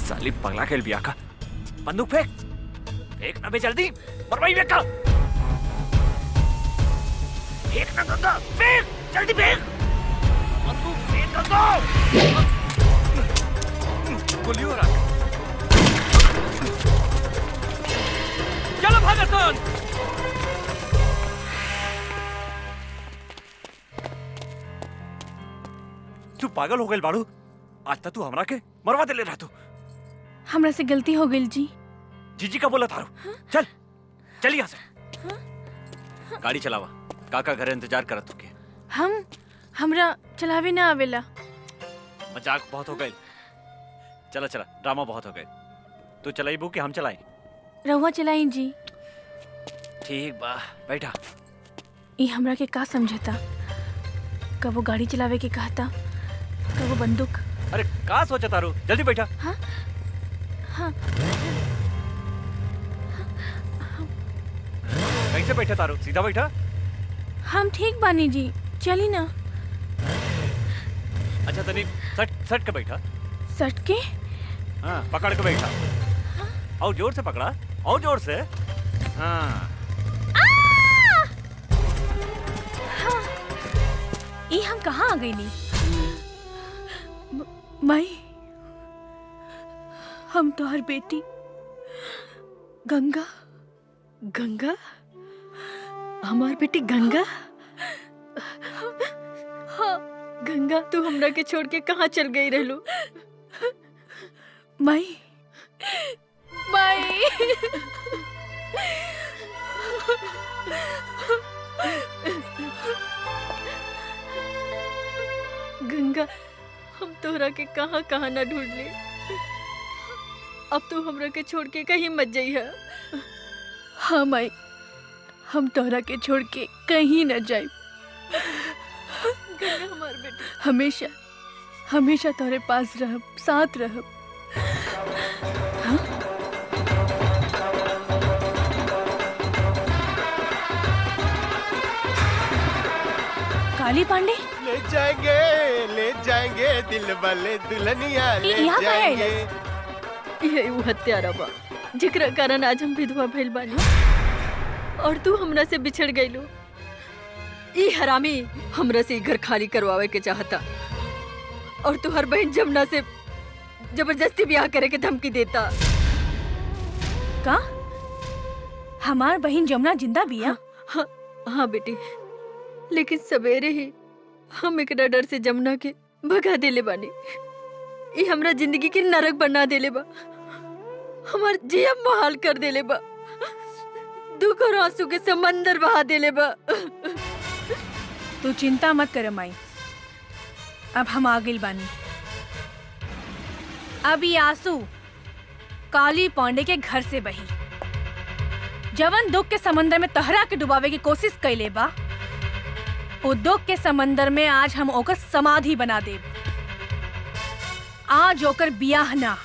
साली पगला के बिया का। बंदूक फेंक, फेंक ना बे जल्दी, मरवाई फेंका। फेंक ना गंगा, फेंक जल्दी फेंक। बंदूक फेंक गंगा। गोली हो रहा है। चलो भागतन। तू पागल हो गई बाड़ू, आज तक तू हमरा के मरवा दे ले रहा तू। हमरा से गलती हो गई जी। जीजी का बोला थारू। चल चल यहाँ से। गाड़ी चलावा, काका घर इंतजार करत तुके। हमरा चलावे ना आवेला। मजाक बहुत हो गई, चला चला, ड्रामा बहुत हो गए। तू चलाइबू कि हम चलाई? रहुआ चलाई जी। ठीक बा, बैठा। ये हमरा के का समझता? कबो गाड़ी चलावे के कहता, कबो बंदूक। अरे का सोचा तारू, जल्दी बैठा। हाँ हाँ। कैसे बैठा तारू, सीधा बैठा। हम ठीक बानी जी, चली ना। अच्छा तनी सट सट के बैठा। सट के? हाँ पकड़ के बैठा। और जोर से पकड़ा, और जोर से। हाँ ये हम कहाँ आ गई नी? माई, हम तो हर बेटी गंगा। गंगा? हमार बेटी गंगा? हाँ। गंगा, तू हमरा के छोड़ के कहाँ चल गई रहलू? माई, माई। गंगा हम तोहरा के कहाँ कहाँ न ढूंढ ले। अब तू हमरा के छोड़ के कहीं मत जाइए। हाँ माई, हम तोहरा के छोड़ के कहीं न जाए। गंगा हमार बेटी। हमेशा हमेशा तोहरे पास रहब, साथ रहब। हाँ? काली पांडे ले जाएंगे दिल वाले दुल्हनिया ले यहाँ का है जाएंगे। ये वो हत्यारा बा जेकरा कारण आज हम विधवा भइल बानी और तू हमरा से बिछड़ गइलो। ई हरामी हमरा से घर खाली करवावे के चाहता और तू हर बहन जमुना से जबरदस्ती ब्याह करे के धमकी देता। का हमार बहन जमुना जिंदा बिया? हाँ बेटी, लेकिन सवेरे ही हम एकरा डर से जमुना के भगा देले बानी। ई हमरा जिंदगी के नरक बना देले बा, हमार जिया महाल कर देले बा, दुख और आंसू के समंदर बहा देले बा। तू चिंता मत कर माई, अब हम आ गइल बानी। अब ये आंसू काली पांडे के घर से बही। जवन दुख के समंदर में तहरा के डुबावे की कोशिश कैले बा, वो दुख के समंदर में आज हम ओकर समाधि बना देब। आज ओकर बियाह ना,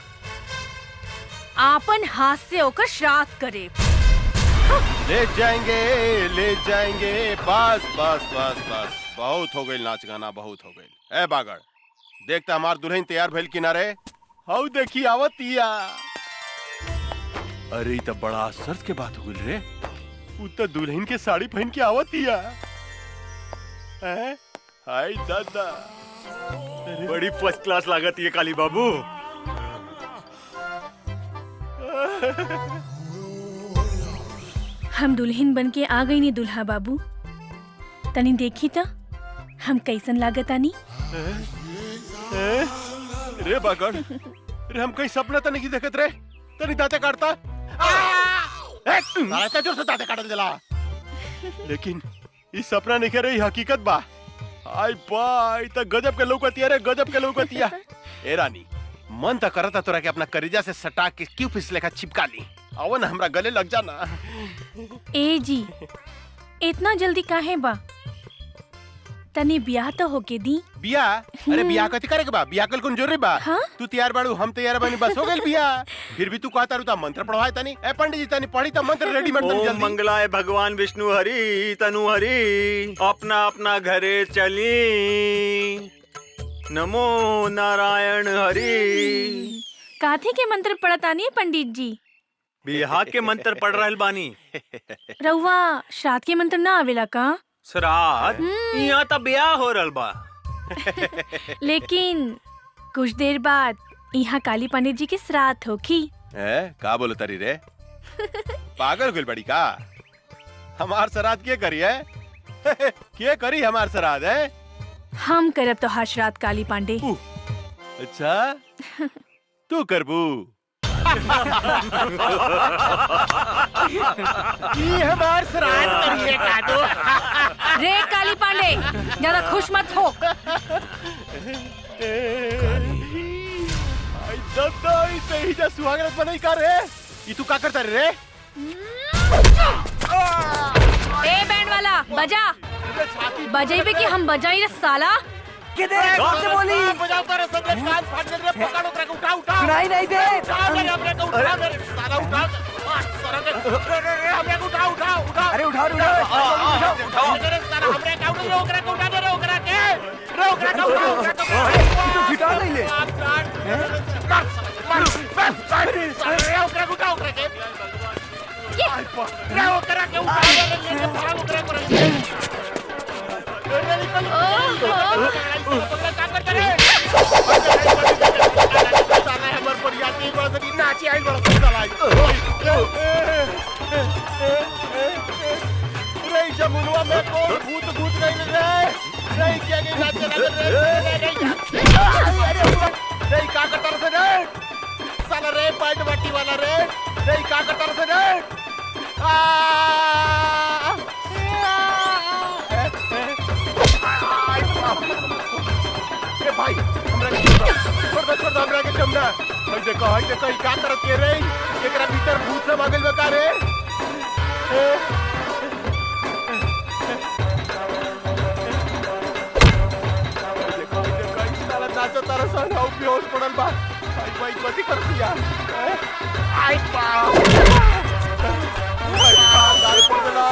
आपन हाथ से ओकर श्राद्ध करे। ले जाएंगे बस बस बस बस, बहुत हो गई नाच गाना, बहुत हो गई। ए बागड़, देखता हमार दुल्हन तैयार भइल किनारे। हाउ देखी आवतिया। अरे ई त बड़ा आश्चर्य के बात हो गइल रे। उ त दुल्हन के साड़ी पहन के आवतिया। हाय दादा, बड़ी फर्स्ट क्लास लागत ये काली बाबू। हम दुल्हन बन के आ गई नी दुल्हा बाबू। तनी देखी त हम कैसन लागतानी। रे बागड़, रे हम कहीं सपना तो नहीं देखत रे। तनी दांते काटता सारा जोर से दांते काटल जला। लेकिन ई सपना नहीं करे, ई हकीकत बा। आई बाई त गजब के लौकतिया रे, गजब के लौकतिया। ए रानी, मन त करता तोरा के अपना करेजा से सटा के क्यों फिस लेखा चिपका ली। अवन हमरा गले लग जाना। ए जी, इतना जल्दी काहे बा? तनी ब्याह तो होके दी। बिया? अरे बिया कथी करे के बा? बिया कल कौन जोरे बा? हाँ? तू तैयार बाड़ू, हम तैयार बानी, बस हो गेल बिया। फिर भी तू कहता रुता मंत्र पढ़वाए तनी। ए पंडित जी तनी पढ़ी त मंत्र रेडीमेड तनी ओम जल्दी। मंगलाय भगवान विष्णु हरि तनु हरि, अपना अपना घरे चली, नमो नारायण हरि। काथे के मंत्र पढ़तानी पंडित जी? बिहार के मंत्र पढ़ रहल बानी। रउआ श्राद्ध के मंत्र ना आवेला का? श्राद्ध? यहाँ त ब्याह हो रहल बा। लेकिन कुछ देर बाद यहाँ काली पंडित जी के श्राद्ध होखी। का बोलो तरी रे? पागल गुल बड़ी का? हमार श्राद्ध के करी है? के करी हमार श्राद्ध है? हम करब तो हर श्राद्ध काली पांडे। अच्छा, तू करबू? ये हमार श्राद्ध करिए का दो। रे काली पांडे, ज्यादा खुश मत हो। आई दादा, इसे ही जा सुहागरात बनाई का रे? ये तू का करता रे? ए बैंड वाला, बजा। बजाई पे कि हम बजाई रे साला। किधर कौन से बोली? बजाओ कर सब लोग कान फाड़ दे रे, पकड़ो कर उठा उठा। सुनाई नहीं दे। उठा मेरे अपने को उठा मेरे साला उठा। सारा रे हमने को उठा उठा उठा। अरे उठाओ उठाओ मेरे सारा हमने का उठा रे, ओकरा को उठा दे रे, ओकरा के रे, ओकरा का उठा। तू फिटा नहीं ले। रे ओकरा को उठा, ओकरा के रे, ओकरा के उठा रे, भाग ओकरा को। जमुनवा में कौन भूत भूत नहीं रे? क्या नाचे रे? का करता रे? साला रे पैंट बट्टी वाला रे, का करता रे? छोड़ दो हमरा के जमुना। हई देखो ई का करत के रे? एकरा भीतर भूत सब आ गइल बा का रे? देखो ई साला नाचो तारा सन हाउ बेहोश पड़ल बा। भाई कथी कर दिया? आई बाप! दाल पड़ गला।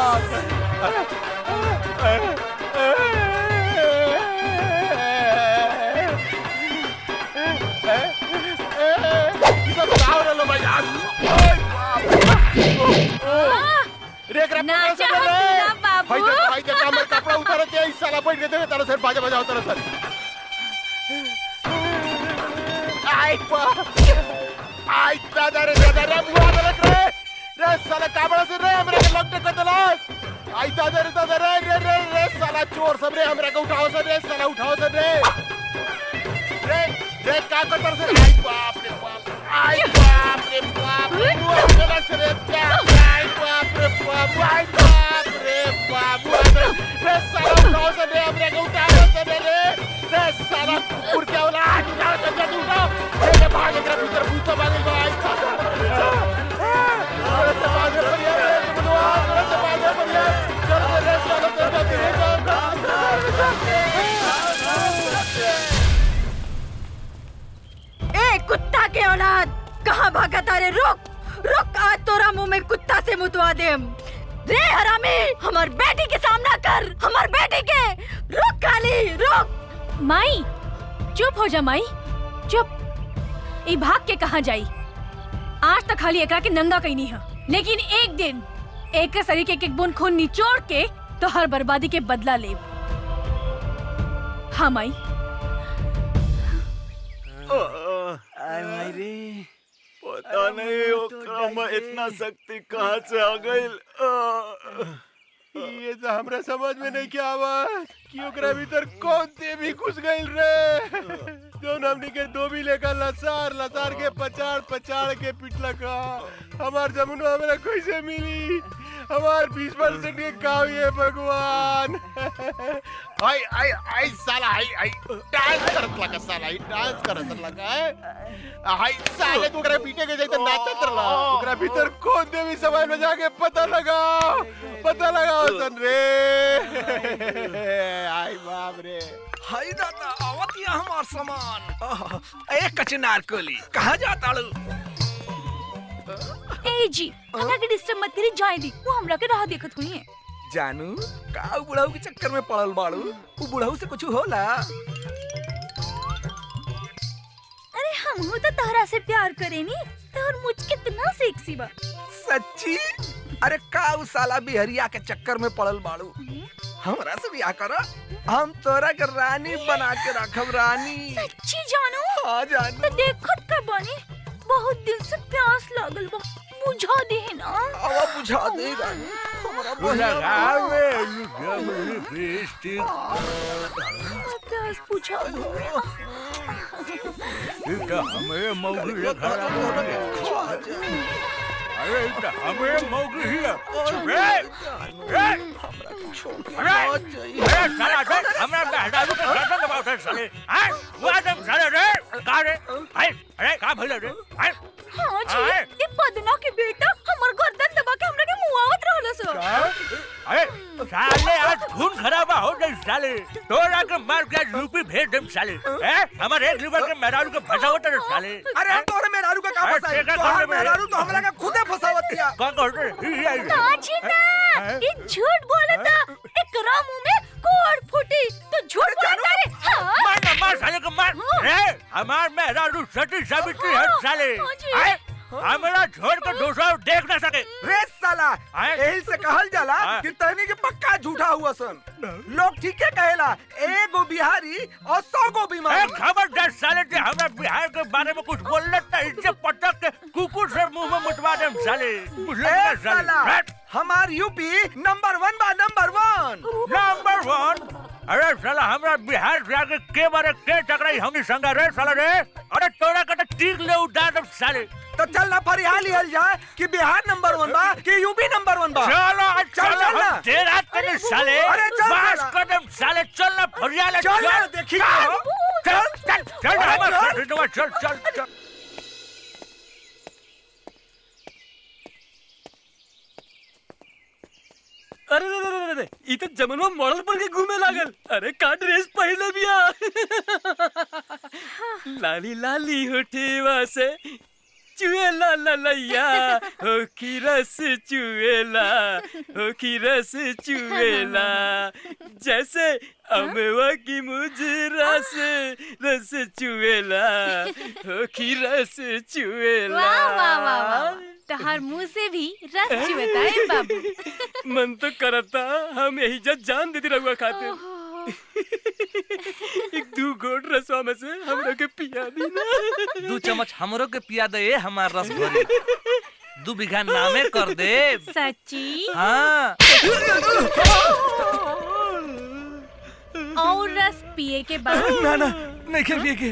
कपड़ा उतारे साला बैठ गए तारा सर बाजा बजाओ तारा सर। आई दादा रे बुआ लग रे साला काबड़ा से रे हमरा के लॉक कर दलास। आई दादा रे साला चोर सब रे हमरा के उठाओ से रे साला उठाओ से रे का कर से। आई बाप रे बाप बुआ लग से रे आई बाप रे बाप रे साला उठाओ से रे हमरा के उठाओ से रे साला कुकुर के औलाद उठाओ से रे उठाओ रे भाग एकरा भीतर भूत सब आ गइल बा। ए कुत्ता के औलाद कहाँ भागा तारे? रुक आज तोरा मुंह में कुत्ता से मुतवा देम। रे हरामी हमार बेटी के सामना कर, हमार बेटी के। रुक काली रुक। माई चुप हो जा माई चुप। ई भाग के कहाँ जाई? आज तक खाली एकरा के नंगा कहीं नहीं है, लेकिन एक दिन एक शरीर के एक बूंद खून निचोड़ के तो हर बर्बादी के बदला ले। हाँ माई। पता नहीं ओकरा में इतना शक्ति कहाँ से आ गइल। ये तो हमरा समझ में नहीं क्या आवा कि ओकरा भीतर कौन देवी घुस गइल रे। जोन हमनी के डोबी लेकर लसार के पचाड़ के पिटला का। हमार जमुना हमरा कैसे मिली? हमार 20% के गाँव ये भगवान। आई साला आई डांस करत लगा साला डांस करत लगा आई साले तो ओकरा पीटे के जाई त नाचत रहला। ओकरा भीतर कौन देवी समाज में जाके पता लगा सन रे। आई बाप रे हाय दादा आवतिया हमार सामान। ए कचनार कोली कहाँ जाता लू? ए जी हमरा के डिस्टर्ब मत करी जाए दी। वो हमरा के राह देखत हुई है। जानू का बुढ़ाऊ के चक्कर में पड़ल बाड़ू? वो बुढ़ाऊ से कुछ होला? अरे हम तो तहरा से प्यार करेनी। तोहर मुझ कितना सेक्सी बा। सच्ची? अरे का उ साला बिहरिया के चक्कर में पड़ल बाड़ू? हमरा से ब्याह करा, हम तोरा के रानी बना के रखब। रानी सच्ची जानू? हाँ जानू। तो देखत का बानी बहुत दिन से प्यास लागल बा, बुझा दे ना। आवा बुझा दे रानी। हमरा प्यास बुझा दो। हमें मौगी अरे हमें मौगी ही साला हमरा हटाऊ के गर्दन दबाओ साले। हां वो आदम साले रे का रे? अरे का भइल रे? हां जी ये पदना के बेटा हमर गर्दन दबा के हमरा के मुआवत रहलो सो। अरे साले आज खून खराबा हो गई साले। तोरा के मार के यूपी भेज देम साले। हमर एक लीवर के मेहरारू के फसावत रे साले। अरे तोरे मेहरारू का का फसाई? तोहर मेहरारू तो हमरा के खुदे फसावतिया। कौन कहत रे? ना जी ना ये झूठ बोलता। एकरा मुंह में कोड़ फूटी तो झूठ बोलता रे। हां मार साले को मार रे। हमार मेहरारू सती सावित्री है साले। हमरा छोड़ के दूसरा देख ना सके रे साला। यही से कहल जाला कि तहनी के पक्का झूठा हुआ सन। लोग ठीक है कहेला एगो बिहारी और 100 गो बीमारी। खबरदार साले ते हमरा बिहार के बारे में कुछ बोलले त इज्जत पटक के कुकुर से मुंह में मुतवा देम साले। ए साला हमार यूपी नंबर 1 बा नंबर 1। अरे साला हमरा बिहार जाके के बारे के टकराई हमनी संगा रे साला रे। अरे तोरा के त तीर ले उड़ा दम साले। तो चल ना फरियाल लिहल जाए कि बिहार नंबर 1 बा कि यूपी नंबर 1 बा। चलो ना तेरा तेरे साले। अरे चल बस कदम साले चल ना फरियाल चल देखी चल चल चल चल चल चल। अरे रे रे रे रे ई तो जमनवा मॉडल पर के घूमे लागल। अरे का ड्रेस पहले बिया। लाली लाली होठेवा से चुएला ललैया हो की रस चुएला हो की रस चुएला जैसे अमवा की मुजरा से रस चुएला हो की रस चुएला। वाह वाह वाह वाह, तहार मुंह से भी रस चुएता है बाबू। मन तो करता हम यही जब जान देती रहुआ खाते। एक दू घोट रसवा में से हमरा के पिया दी ना। 2 चम्मच हमरो के पिया दे हमार रस भरी। 2 बीघा नामे कर दे। सच्ची? हाँ। और रस पिए के बाद ना ना नहीं के पिए के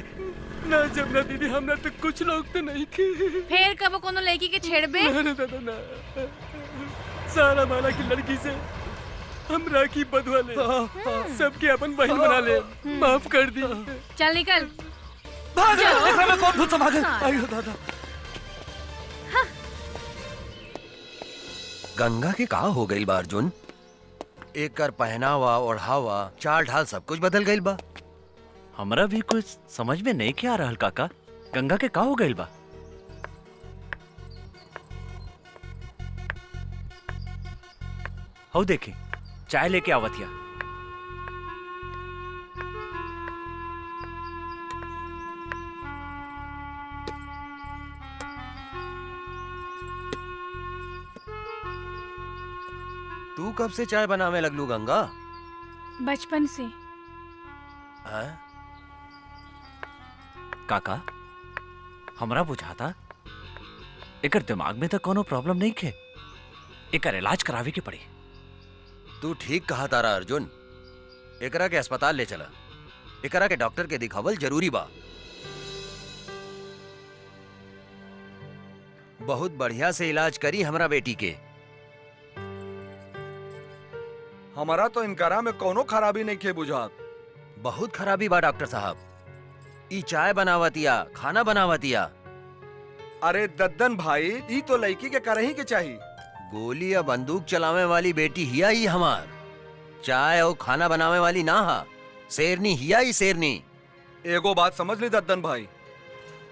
ना जमुना दीदी हमरा तो कुछ लोग तो नहीं के। फिर कब कोनो लड़की के छेड़बे? ना दादा ना सारा माला की लड़की से हमरा की बदवा ले सबके अपन बहन बना ले। माफ कर दी। चल निकल। भाग जाओ। ऐसा में कौन भूत समागल। साला। आयो दादा। गंगा के का हो गई बा अर्जुन? एकर पहनावा ओढ़ावा चाल ढाल सब कुछ बदल गई बा। हमरा भी कुछ समझ में नहीं क्या आ रहल काका। गंगा के का हो गई बा? हो देखे चाय लेके आवतिया। तू कब से चाय बनावे लगलू गंगा? बचपन से। हाँ? काका हमरा बुझाता एकर दिमाग में तो कोनो प्रॉब्लम नहीं खे। एकर इलाज करावे के पड़ी। तू ठीक कहा तारा अर्जुन। एकरा के अस्पताल ले चला। एकरा के डॉक्टर के दिखावल जरूरी बा। बहुत बढ़िया से इलाज करी हमरा बेटी के। हमारा तो इनकरा में कोनो खराबी नहीं खे बुझात। बहुत खराबी बा डॉक्टर साहब। ई चाय बनावतिया खाना बनावतिया। अरे दद्दन भाई ई तो लड़की के करही के चाहिए। गोली या बंदूक चलावे वाली बेटी हिया ही हमार। चाय और खाना बनावे वाली ना हा। शेरनी हिया ही शेरनी। एगो बात समझ ली दद्दन भाई,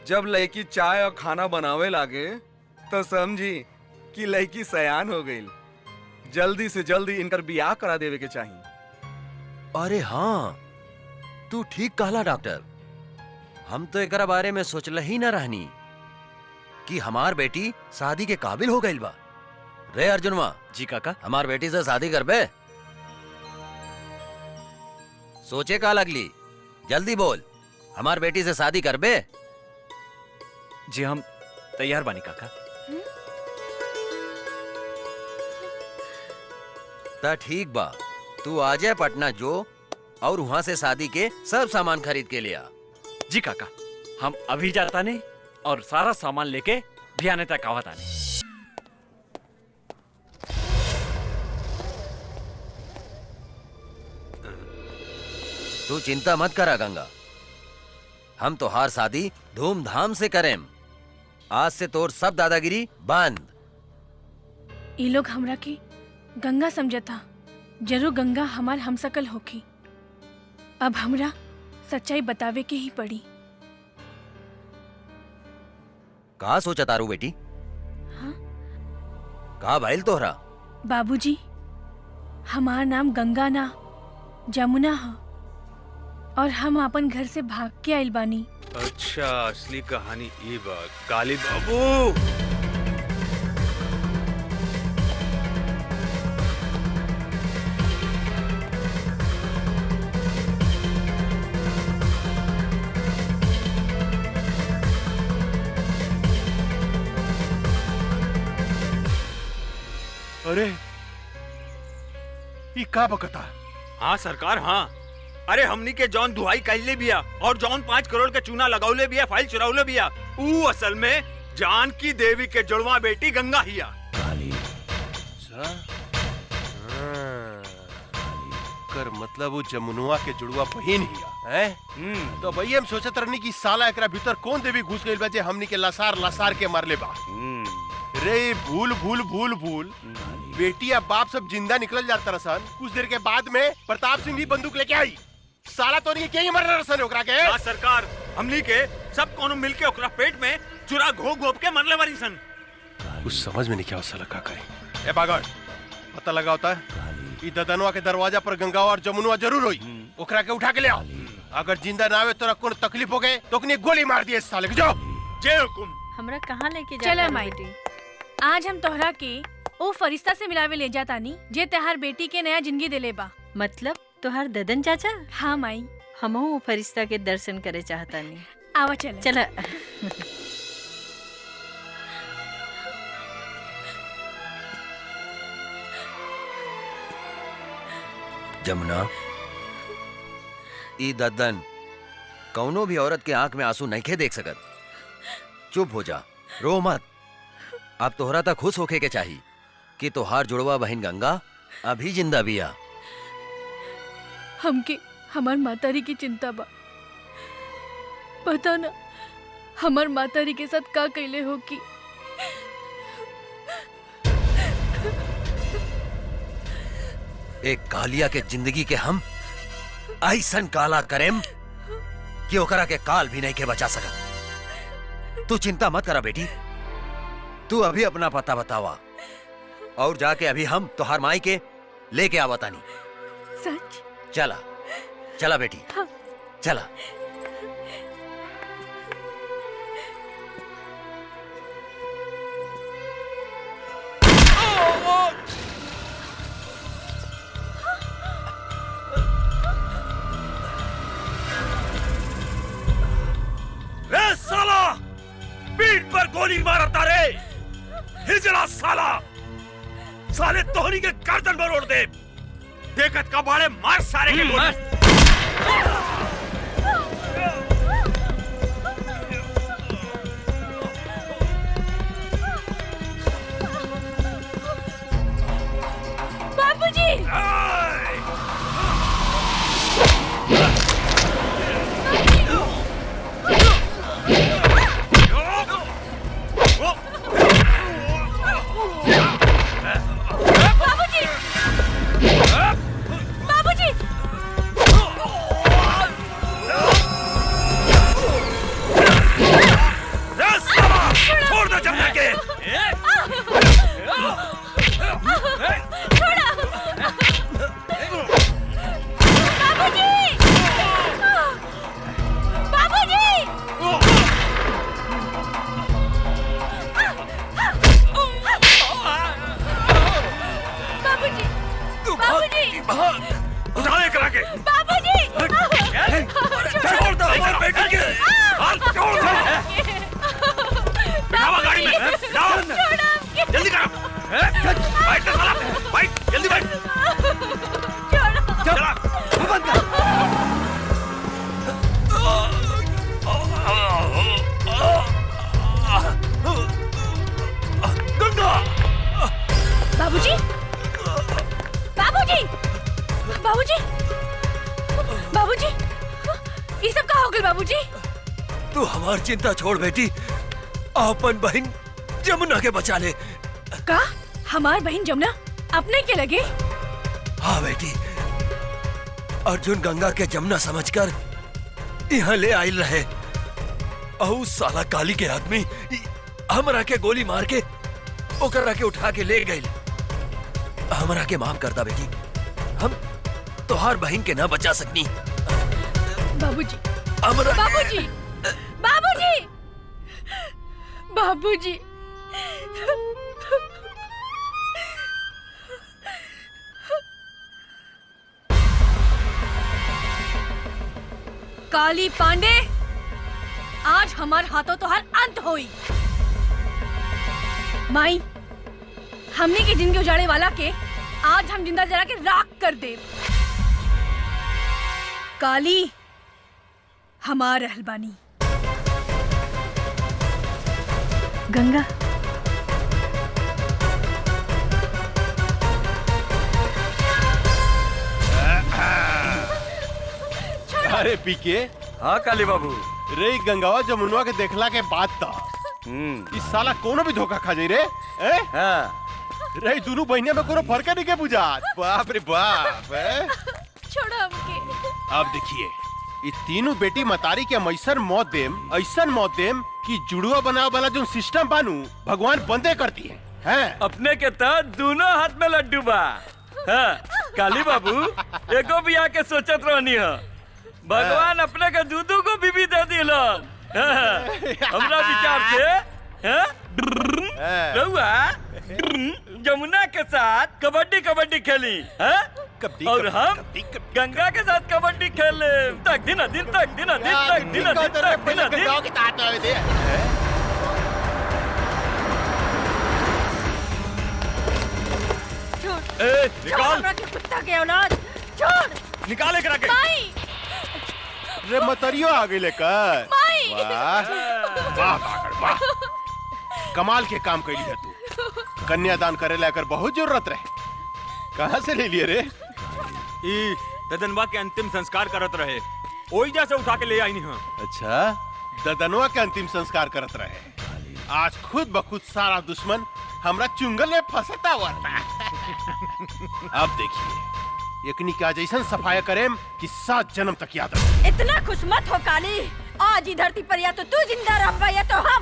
जब लड़की चाय और खाना बनावे लागे तो समझी कि लड़की सयान हो गई। जल्दी से जल्दी इनकर बियाह करा देवे के चाहिए। अरे हाँ तू ठीक कहला डॉक्टर। हम तो एकरा बारे में सोचल ही ना रहनी कि हमार बेटी शादी के काबिल हो गई बा। रे अर्जुनवा। जी काका। हमार बेटी से शादी कर बे। सोचे का लगली? जल्दी बोल। हमार बेटी से शादी कर बे। जी हम तैयार बानी काका। ता ठीक बा। तू आ जाए पटना जो और वहां से शादी के सब सामान खरीद के लिया। जी काका हम अभी जाता नहीं और सारा सामान लेके भियाने तक आवत आने। तू चिंता मत करा गंगा। हम तो हार शादी धूमधाम से करें। आज से तोर सब दादागिरी बंद। ये लोग हमरा के गंगा समझता। जरूर गंगा हमार हमसकल होखी। अब हमरा सच्चाई बतावे के ही पड़ी। कहा सोचा तारू बेटी? हाँ? कहा भाईल तोहरा? बाबूजी हमार नाम गंगा ना जमुना है और हम अपन घर से भाग के आइल बानी। अच्छा असली कहानी ये बात। काली बाबू अरे ये का बकता? हाँ सरकार हाँ। अरे हमनी के जौन दुहाई कैले बिया और जौन 5 करोड़ के चूना लगौले बिया फाइल चुरावले बिया ऊ असल में जानकी देवी के जुड़वा बेटी गंगा हिया। कर मतलब वो जमुनुआ के जुड़वा बहन हिया। हैं? तो भैया हम सोचत रहनी कि साला एकरा भीतर कौन देवी घुस गइल बा जे हमनी के लसार लसार के मारले बा। रे भूल भूल भूल भूल बेटी या बाप सब जिंदा निकल जाता रसन। कुछ देर के बाद में प्रताप सिंह भी बंदूक लेके आई। साला तो नहीं क्या मर रसन ओकरा के। ना सरकार, हमनी के सब कोनो मिलके ओकरा पेट में चुरा घोप के मरले बारी सन। कुछ समझ में नहीं क्या साला का करे। ए पागल, पता लगा होता है ई ददनवा के दरवाजा पर गंगा और जमुनवा जरूर होई। ओकरा के उठा के ले आओ। अगर जिंदा ना आवे तोरा कोनो तकलीफ हो गए तो ओकनी गोली मार दिए साले के। जाओ। जय हुकुम। हमरा कहाँ लेके जा चला माई, आज हम तोहरा के ओ फरिश्ता से मिलावे ले जातानी जे तहार बेटी के नया जिंदगी देले बा। मतलब तोहार ददन चाचा? हाँ माई, हमहू वो फरिश्ता के दर्शन करे चाहतानी। आवा चला। चला। जमुना, ई दद्दन कौनो भी औरत के आंख में आंसू नहीं के देख सकत। चुप हो जा, रो मत। अब तोहरा तक खुश होके के चाहिए कि तोहार जुड़वा बहन गंगा अभी जिंदा बिया। हमके हमार मातारी की चिंता बा। पता ना हमार मातारी के साथ का कैले हो कि एक कालिया के जिंदगी के हम ऐसन काला करेम कि ओकरा के काल भी नहीं के बचा सकत। तू चिंता मत करा बेटी, तू अभी अपना पता बतावा और जाके अभी हम तोहार माई के लेके आवतानी। सच? चला चला बेटी, चला। रे साला, पीठ पर गोली मारता रे। हिजड़ा साला, साले तोहनी के गर्दन मरोड़ दे। देखत का बाड़े मार सारे के गोली। बाबूजी! तू हमार चिंता छोड़ बेटी, अपन बहन जमुना के बचा ले। का हमार बहन जमुना अपने के लगे? हाँ बेटी, अर्जुन गंगा के जमुना समझकर यहाँ ले आयल रहे। और साला काली के आदमी हमरा के गोली मार के ओकरा के उठा के ले गए। हमरा के माफ कर दा बेटी, हम तोहार बहन के ना बचा सकनी। बाबूजी, हमरा बाबूजी, बाबूजी, बाबूजी, काली पांडे, आज हमार हाथों तो हर अंत होई। माई, हमने की जिंदगी उजाड़े वाला के आज हम जिंदा जला के राख कर दे। काली हमार रहलबानी। गंगा, अरे पीके। हाँ काली बाबू। रे गंगावा जमुनवा के देखला के बाद था इस साला कोनो भी धोखा खा जाई रे। हाँ। रे दोनों बहनिया में कोनो फर्क नहीं के बुझात। बाप रे बाप। छोड़ो हमके। अब देखिए ये तीनों बेटी मतारी के हम ऐसन मौत देम कि जुड़वा बनावे वाला जो सिस्टम बानू भगवान बंदे करती है। अपने के तहत दोनों हाथ में लड्डू बा। हाँ, काली बाबू एको भी आके सोचत रहनी है भगवान अपने के दूधू को बीबी दे दिलन। हमरा विचार से रहुआ जमुना के साथ कबड्डी खेली और हम गंगा के साथ कबड्डी खेले तक दिन निकाल कुत्ता के औलाद छोड़। निकाले करा के। रे मतरियो आ गई लेकर। वाह कमाल के काम कैली है तू। कन्यादान करे लेकर बहुत जरूरत रहे। कहाँ से ले लिए रे? ई ददनवा के अंतिम संस्कार करत रहे ओई जैसे उठा के ले आई नहीं। अच्छा ददनवा के अंतिम संस्कार करत रहे। आज खुद बखुद सारा दुश्मन हमरा चुंगल में फंसता हुआ था। अब देखिए एकनी क्या जैसन सफाया करेम कि 7 जन्म तक याद रहे। इतना खुश मत हो काली। आज ही धरती पर या तो तू जिंदा रह या तो हम।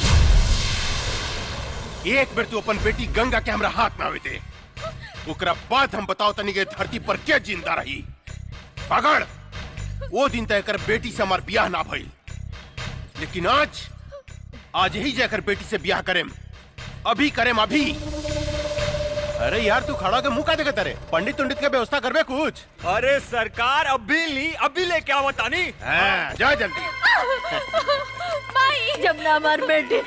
एक बेर तू अपन बेटी गंगा के हमरा हाथ में आवे दे ओकरा बाद हम बताओ तनी के धरती पर क्या जिंदा रही। पकड़ वो दिन तक कर बेटी से हमार ब्याह ना भइल लेकिन आज ही जाकर बेटी से ब्याह करेम। अभी करेम अभी। अरे यार तू खड़ा के मुंह का देखत रे? पंडित उंडित के व्यवस्था करबे कुछ? अरे सरकार अभी ले क्या बतानी। जा जल्दी। माई जमुना हमार बेटी।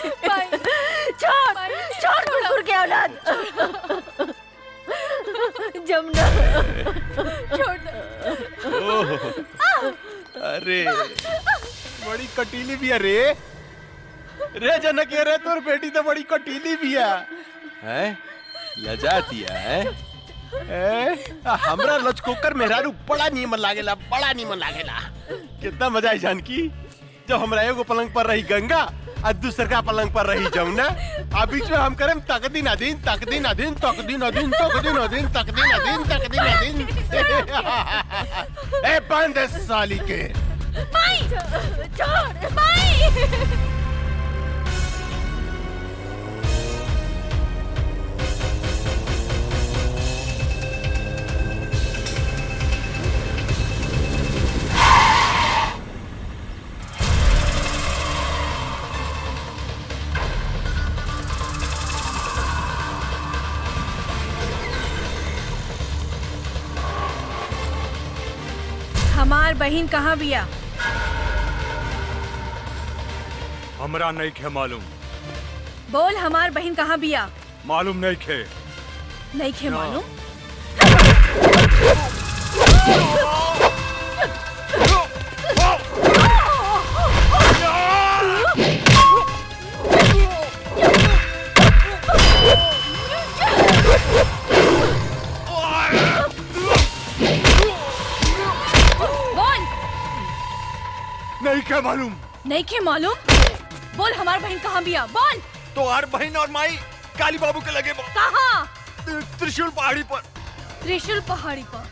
छोड़ कुकुर के औलाद। जमुना छोड़। अरे बड़ी कटीली भी है रे जनक रे तोर बेटी तो बड़ी कटीली भी है। लजाती है। हमरा लचकोकर मेहरारू बड़ा नीमन लागेला कितना मजा है जानकी जब हमरा एगो पलंग पर रही गंगा और दूसर का पलंग पर रही जमुना। अब बीच में हम करें तकदीन अधीन ए बंद है साली के। माई छोड़ माई। हमार बहन कहाँ बिया? हमरा नहीं खे मालूम। बोल हमार बहन कहाँ बिया? मालूम नहीं खे। नहीं खे मालूम? नहीं खे मालूम? बोल हमार बहन कहाँ बिया? बोल। तो हर बहन और माई काली बाबू के लगे कहाँ? त्रिशूल पहाड़ी पर। त्रिशूल पहाड़ी पर।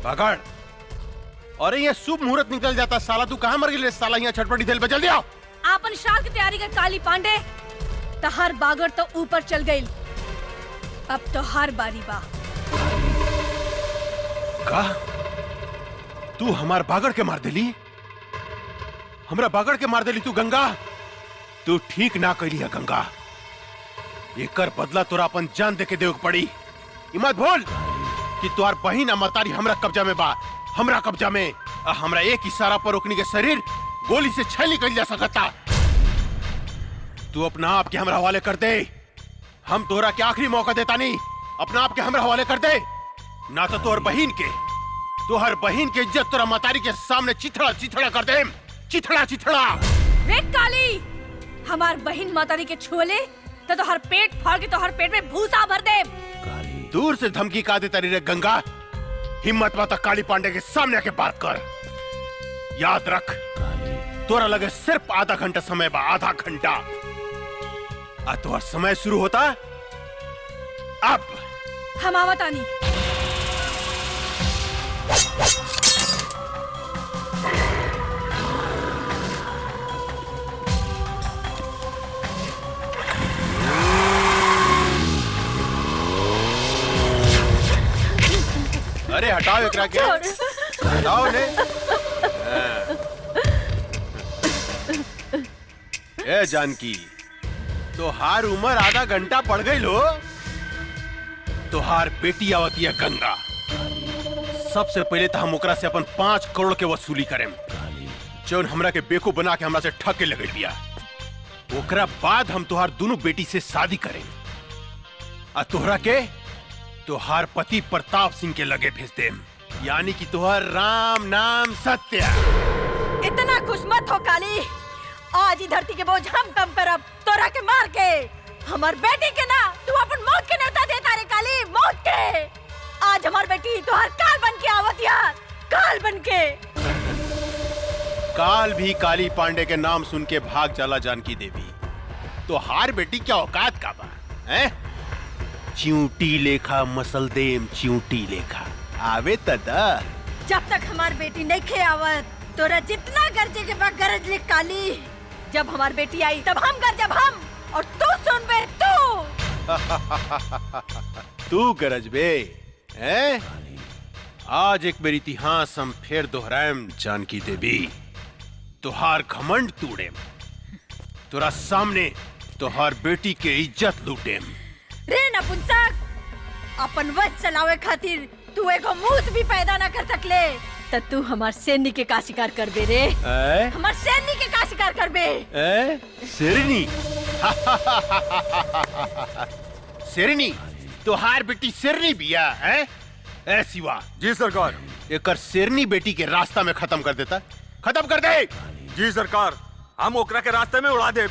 पकड़। अरे ये शुभ मुहूर्त निकल जाता साला तू कहाँ मर गई साला यहाँ छटपटी थेल पे जल्दी आओ। आपन श्राद्ध की तैयारी कर काली पांडे। तहार बागर तो ऊपर चल गई अब तो हर बारी बा। का? तू हमार बागड़ के मार देली, हमरा बागड़ के मार देली तू गंगा। तू ठीक ना कैली है गंगा, एकर बदला तोरा अपन जान दे के देव पड़ी। मत भूल कि तुहार बहिन अमरतारी हमरा कब्जा में बा, हमरा कब्जा में। हमरा एक इशारा पर ओकनी के शरीर गोली से छील निकल जा सकता। तू अपना आप के हमरा हवाले कर दे, हम तोहरा के आखिरी मौका देता नहीं। अपना आप के हमरा हवाले कर दे, ना तो तोहर बहिन के इज्जत तोरा मतारी के सामने चिथड़ा चिथड़ा कर दे, चिथड़ा चिथड़ा। रे काली, हमार बहिन मतारी के छुले तो तोहर पेट फाड़ के तोहर पेट में भूसा भर दे। दूर से धमकी का देता रे गंगा, हिम्मत माता काली पांडे के सामने आके बात कर। याद रख, तोरा लगे सिर्फ आधा घंटा समय बा, आधा घंटा। तोहर समय शुरू होता अब। हम आवतानी। अरे हटाओ एकरा के, हटाओ ने। ए जानकी, तोहार उम्र आधा घंटा पड़ गई लो। तोहार बेटी आवती है गंगा। सबसे पहले तो हम ओकरा से अपन 5 करोड़ के वसूली करें, जौन हमरा के बेकूफ बना के हमरा से ठग के लगे दिया। ओकरा बाद हम तोहार दोनों बेटी से शादी करें, और तोहरा के तोहार पति प्रताप सिंह के लगे भेज देम, यानी कि तोहार राम नाम सत्य। इतना खुश मत हो काली, आज ही धरती के बोझ हम कम करब तोरा के मार के। हमार बेटी के ना तू अपन मौत के न्योता देता रे काली, मौत के। आज हमार बेटी तोहार काल बन के आवत यार, काल बन के। काल भी काली पांडे के नाम सुन के भाग चला जानकी देवी। तो हार बेटी क्या औकात का बा हैं? चिऊटी लेखा मसल देम, चिऊटी लेखा आवे तदा। जब तक हमार बेटी नहीं खे आवत, तोरा जितना गरजे के बाद गरज ले काली। जब हमार बेटी आई तब हम गरजब हम, और तू सुन बे तू। तू गरज बे हैं? आज एक बेर इतिहास हम फिर दोहराएम जानकी देवी। तुहार घमंड तोड़ेम, तोरा सामने तुहार बेटी के इज्जत लूटेम। रे नपुंसक, अपन वश चलावे खातिर तू एगो मूस भी पैदा ना कर सकले, त तू हमार सैनिक के का शिकार कर बे रे। हमार सैनिक के का शिकार कर बे। शेरनी शेरनी, तुहार बेटी शेरनी बिया है? ए शिवा। जी सरकार। एकर शेरनी बेटी के रास्ता में खत्म कर देता, खत्म कर दे। जी सरकार, हम ओकरा के रास्ते में उड़ा दे।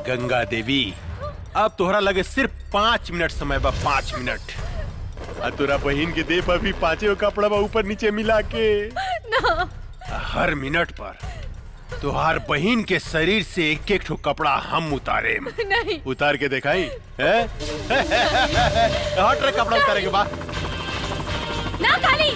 गंगा देवी, अब तोहरा लगे सिर्फ 5 मिनट समय बा, 5 मिनट। और तोरा बहन के दे पर भी 5 कपड़ा बा ऊपर नीचे मिला के ना। हर मिनट पर तुहार बहन के शरीर से एक एक ठो कपड़ा हम उतारे। नहीं। उतार के दिखाई है? हट रे, कपड़ा उतारे के बाद ना काली।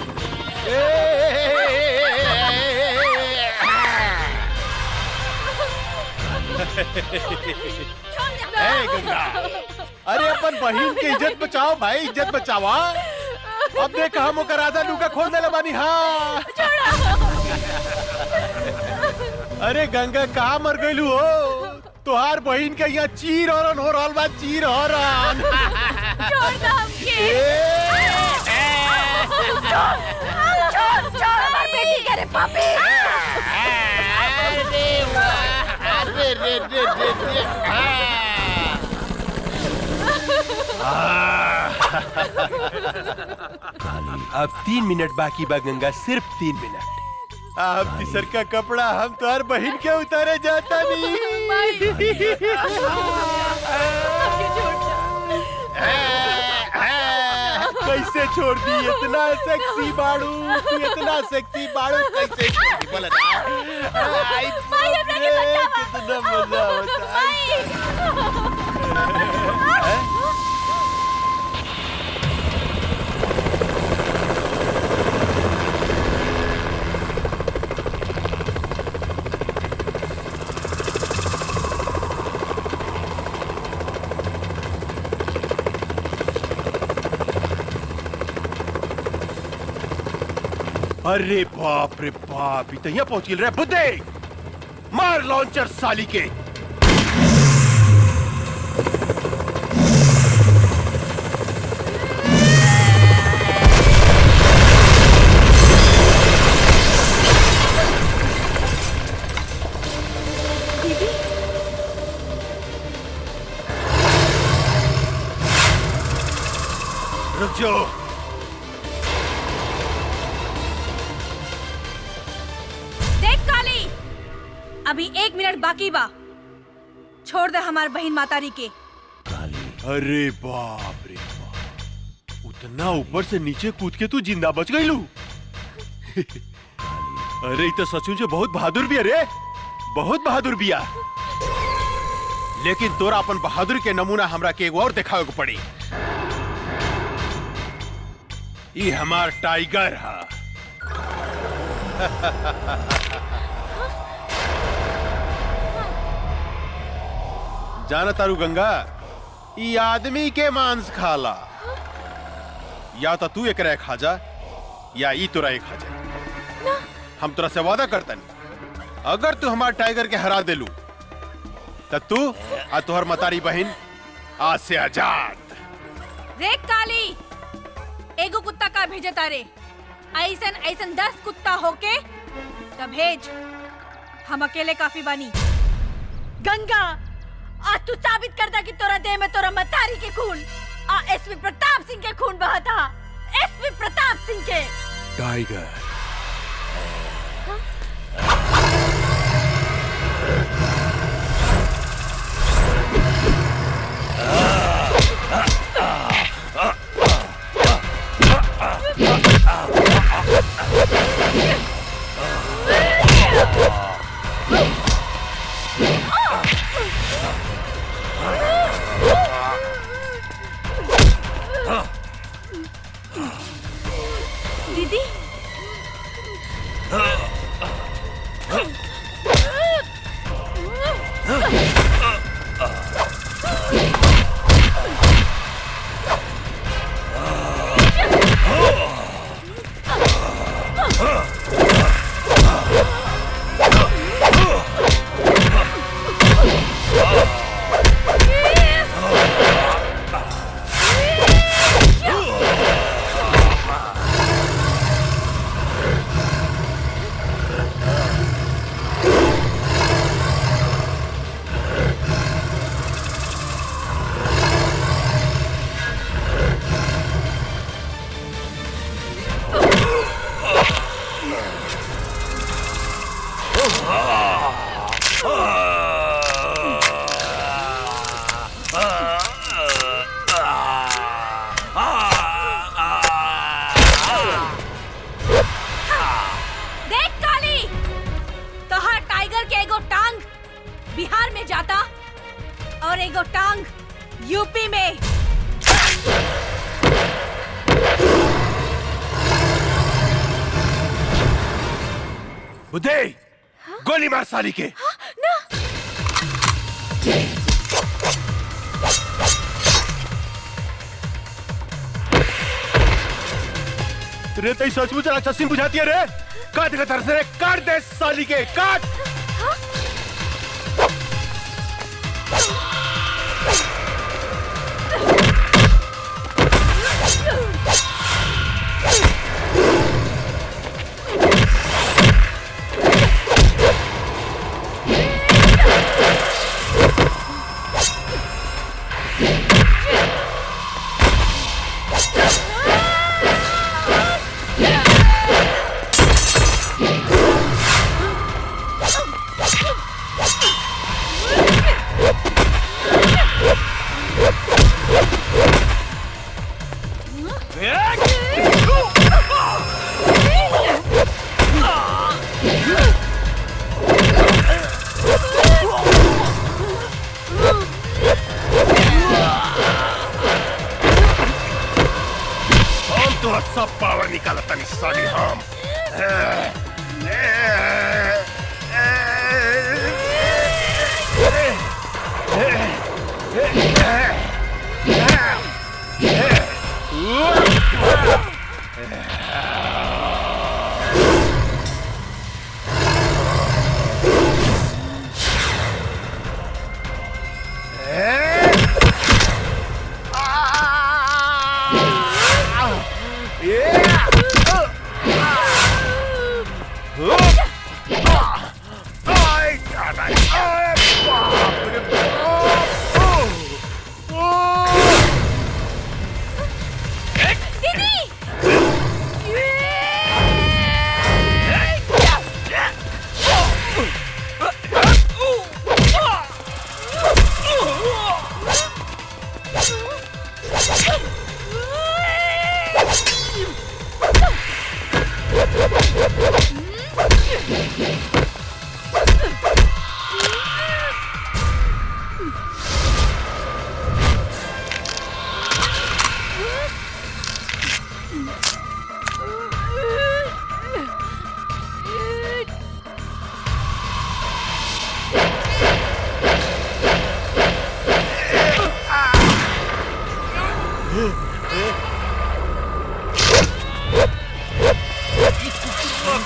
गंगा, अरे अपन बहन की इज्जत बचाओ भाई, इज्जत बचावा। अब देख हम ओकर आधा लुका खोल देले बानी। हाँ अरे गंगा, कहाँ मर गईलू हो? तुहार बहन के यहाँ चीर हरण हो रहल बा, चीर हरण। छोड़ दो हमके। छोड़ छोड़ हमारी बेटी करे पापी। अब 3 मिनट बाकी बा गंगा, सिर्फ 3 मिनट। अब तीसर का कपड़ा हम तो हर बहन के उतारे जाता कैसे छोड़ दी? इतना सेक्सी बाड़ू, तू इतना सेक्सी बाड़ू, कैसे छोड़ दी? बोला ना। कितना मजा होता है। अरे बाप रे बाप, इतना पहुंच गिल रहा है। बुद्धे मार लॉन्चर साली के। रुक जाओ। अभी 1 मिनट बाकी बा, छोड़ दे हमार बहन मातारी के। अरे बाप रे बाप, उतना ऊपर से नीचे कूद के तू जिंदा बच गई लू। अरे तो सचमुच बहुत बहादुर भी, अरे बहुत बहादुर बिया। लेकिन तोरा अपन बहादुर के नमूना हमरा के एगो और दिखावे को पड़ी। ये हमार टाइगर है। जाना तारू गंगा, ये आदमी के मांस खाला। या तो तू एकरा खा जा या ई तोरा एक खा जा। हम तोरा से वादा करतन, अगर तू हमार टाइगर के हरा देलू तो तू आ तोहर मतारी बहन आज से आजाद। देख काली, एगो कुत्ता का भेजे तारे, ऐसन ऐसन 10 कुत्ता होके तब भेज। हम अकेले काफी बानी। गंगा, आज तू साबित कर दा कि तोरा देह में तोरा मतारी के खून आ एसपी प्रताप सिंह के खून बहा था। एसपी प्रताप सिंह के। टाइगर दीदी, देख काली, तोहर टाइगर के एगो टांग बिहार में जाता और एगो टांग यूपी में। बुद्धे, गोली मार साली के। ना। रे तई सचमुच राक्षसी बुझाती है रे। काट के तरस रे, काट दे साली के, काट। सब पावर निकाला तनी साली हम।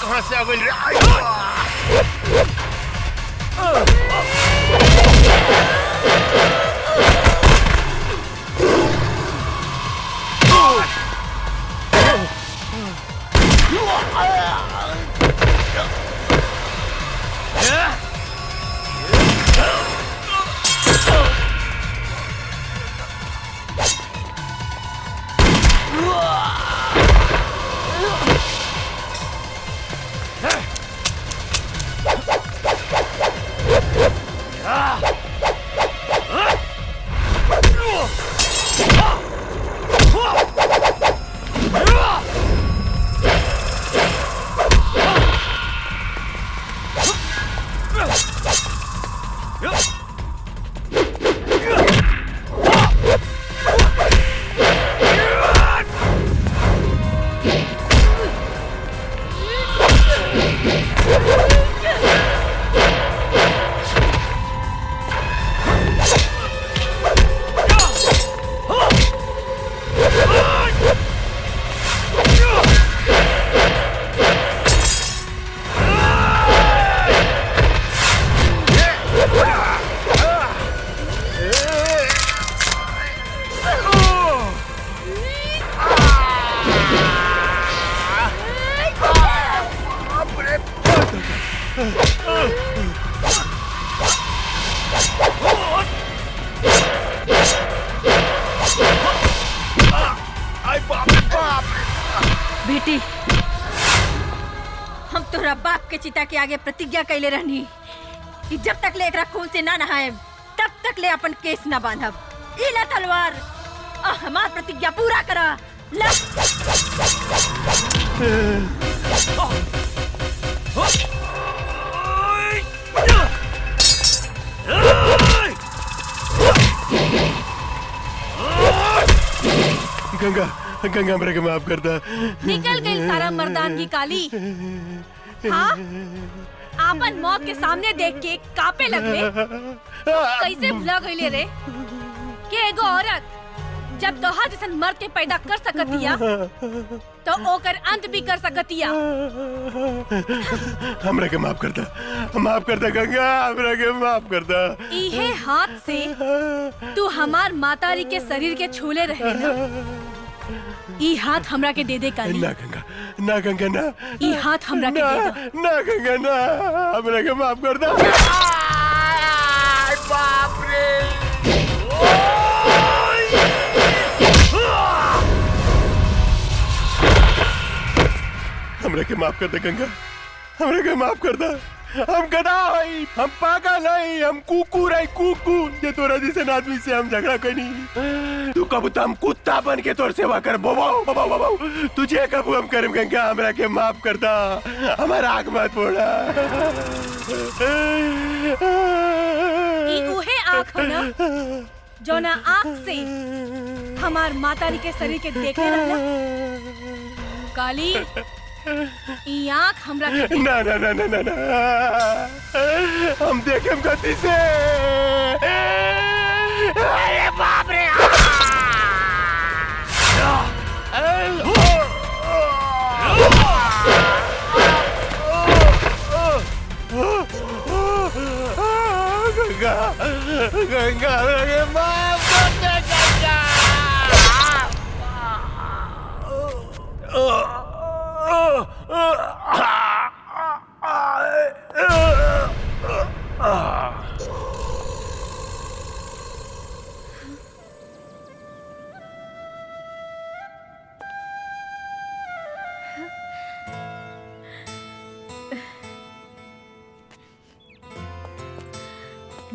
कहाँ से आ गई रे? बेटी, हम तोरा बाप के चिता के आगे प्रतिज्ञा कैले रहनी कि जब तक ले एकरा खून से ना नहाए तब तक ले अपन केस ना बांधब। ई ला तलवार, हमार प्रतिज्ञा पूरा करा। ला। गंगा गंगा मेरे को माफ कर दा। निकल गई सारा मर्दानगी काली। हाँ, आपन मौत के सामने देख के कापे लगले। कैसे भुला गईले रे कि एगो औरत जब तोहार जैसन मर्द के पैदा कर सकतिया तो ओकर अंत भी कर सकतिया। हमरा के माफ कर दा, माफ कर दा गंगा, हमरा के माफ कर दा। इहे हाथ से तू हमार मातारी के शरीर के छूले रहे ना, ई हाथ हमरा के दे दे काली। ना गंगा, ना गंगा ना। ई हाथ हमरा के दे दे। ना गंगा ना, हमरा के माफ कर दा। बाप रे। हमरा के माफ कर दे गंगा, हमरा के माफ कर दा। हम गधा हई, हम पागल हई, हम कुकुर हई, कुकुर। ये तोरा जैसे आदमी से हम झगड़ा करी। तू कब तो हम कुत्ता बन के तोर सेवा कर। बोबाओ बोबाओ बोबाओ, तुझे कब हम करम गंगा, हमरा के माफ कर दा। हमारा आग मत फोड़ा। ई उहे आँख हो ना जो ना आँख से हमार मातारी के शरीर के देखे रहला। काली ई आँख हमरा के दे। ना ना ना ना ना ना हम देखें गति से। अरे बाप रे गंगा गंगा रे माफ कर दे गंगा।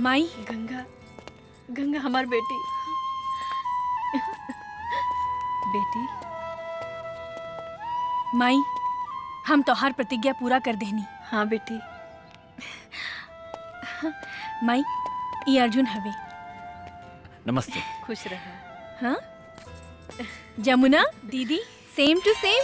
माई गंगा गंगा हमार बेटी बेटी माई हम तोहार प्रतिज्ञा पूरा कर देनी। हाँ बेटी। माई ई अर्जुन हवे। नमस्ते। खुश रहा। हाँ जमुना दीदी सेम टू सेम।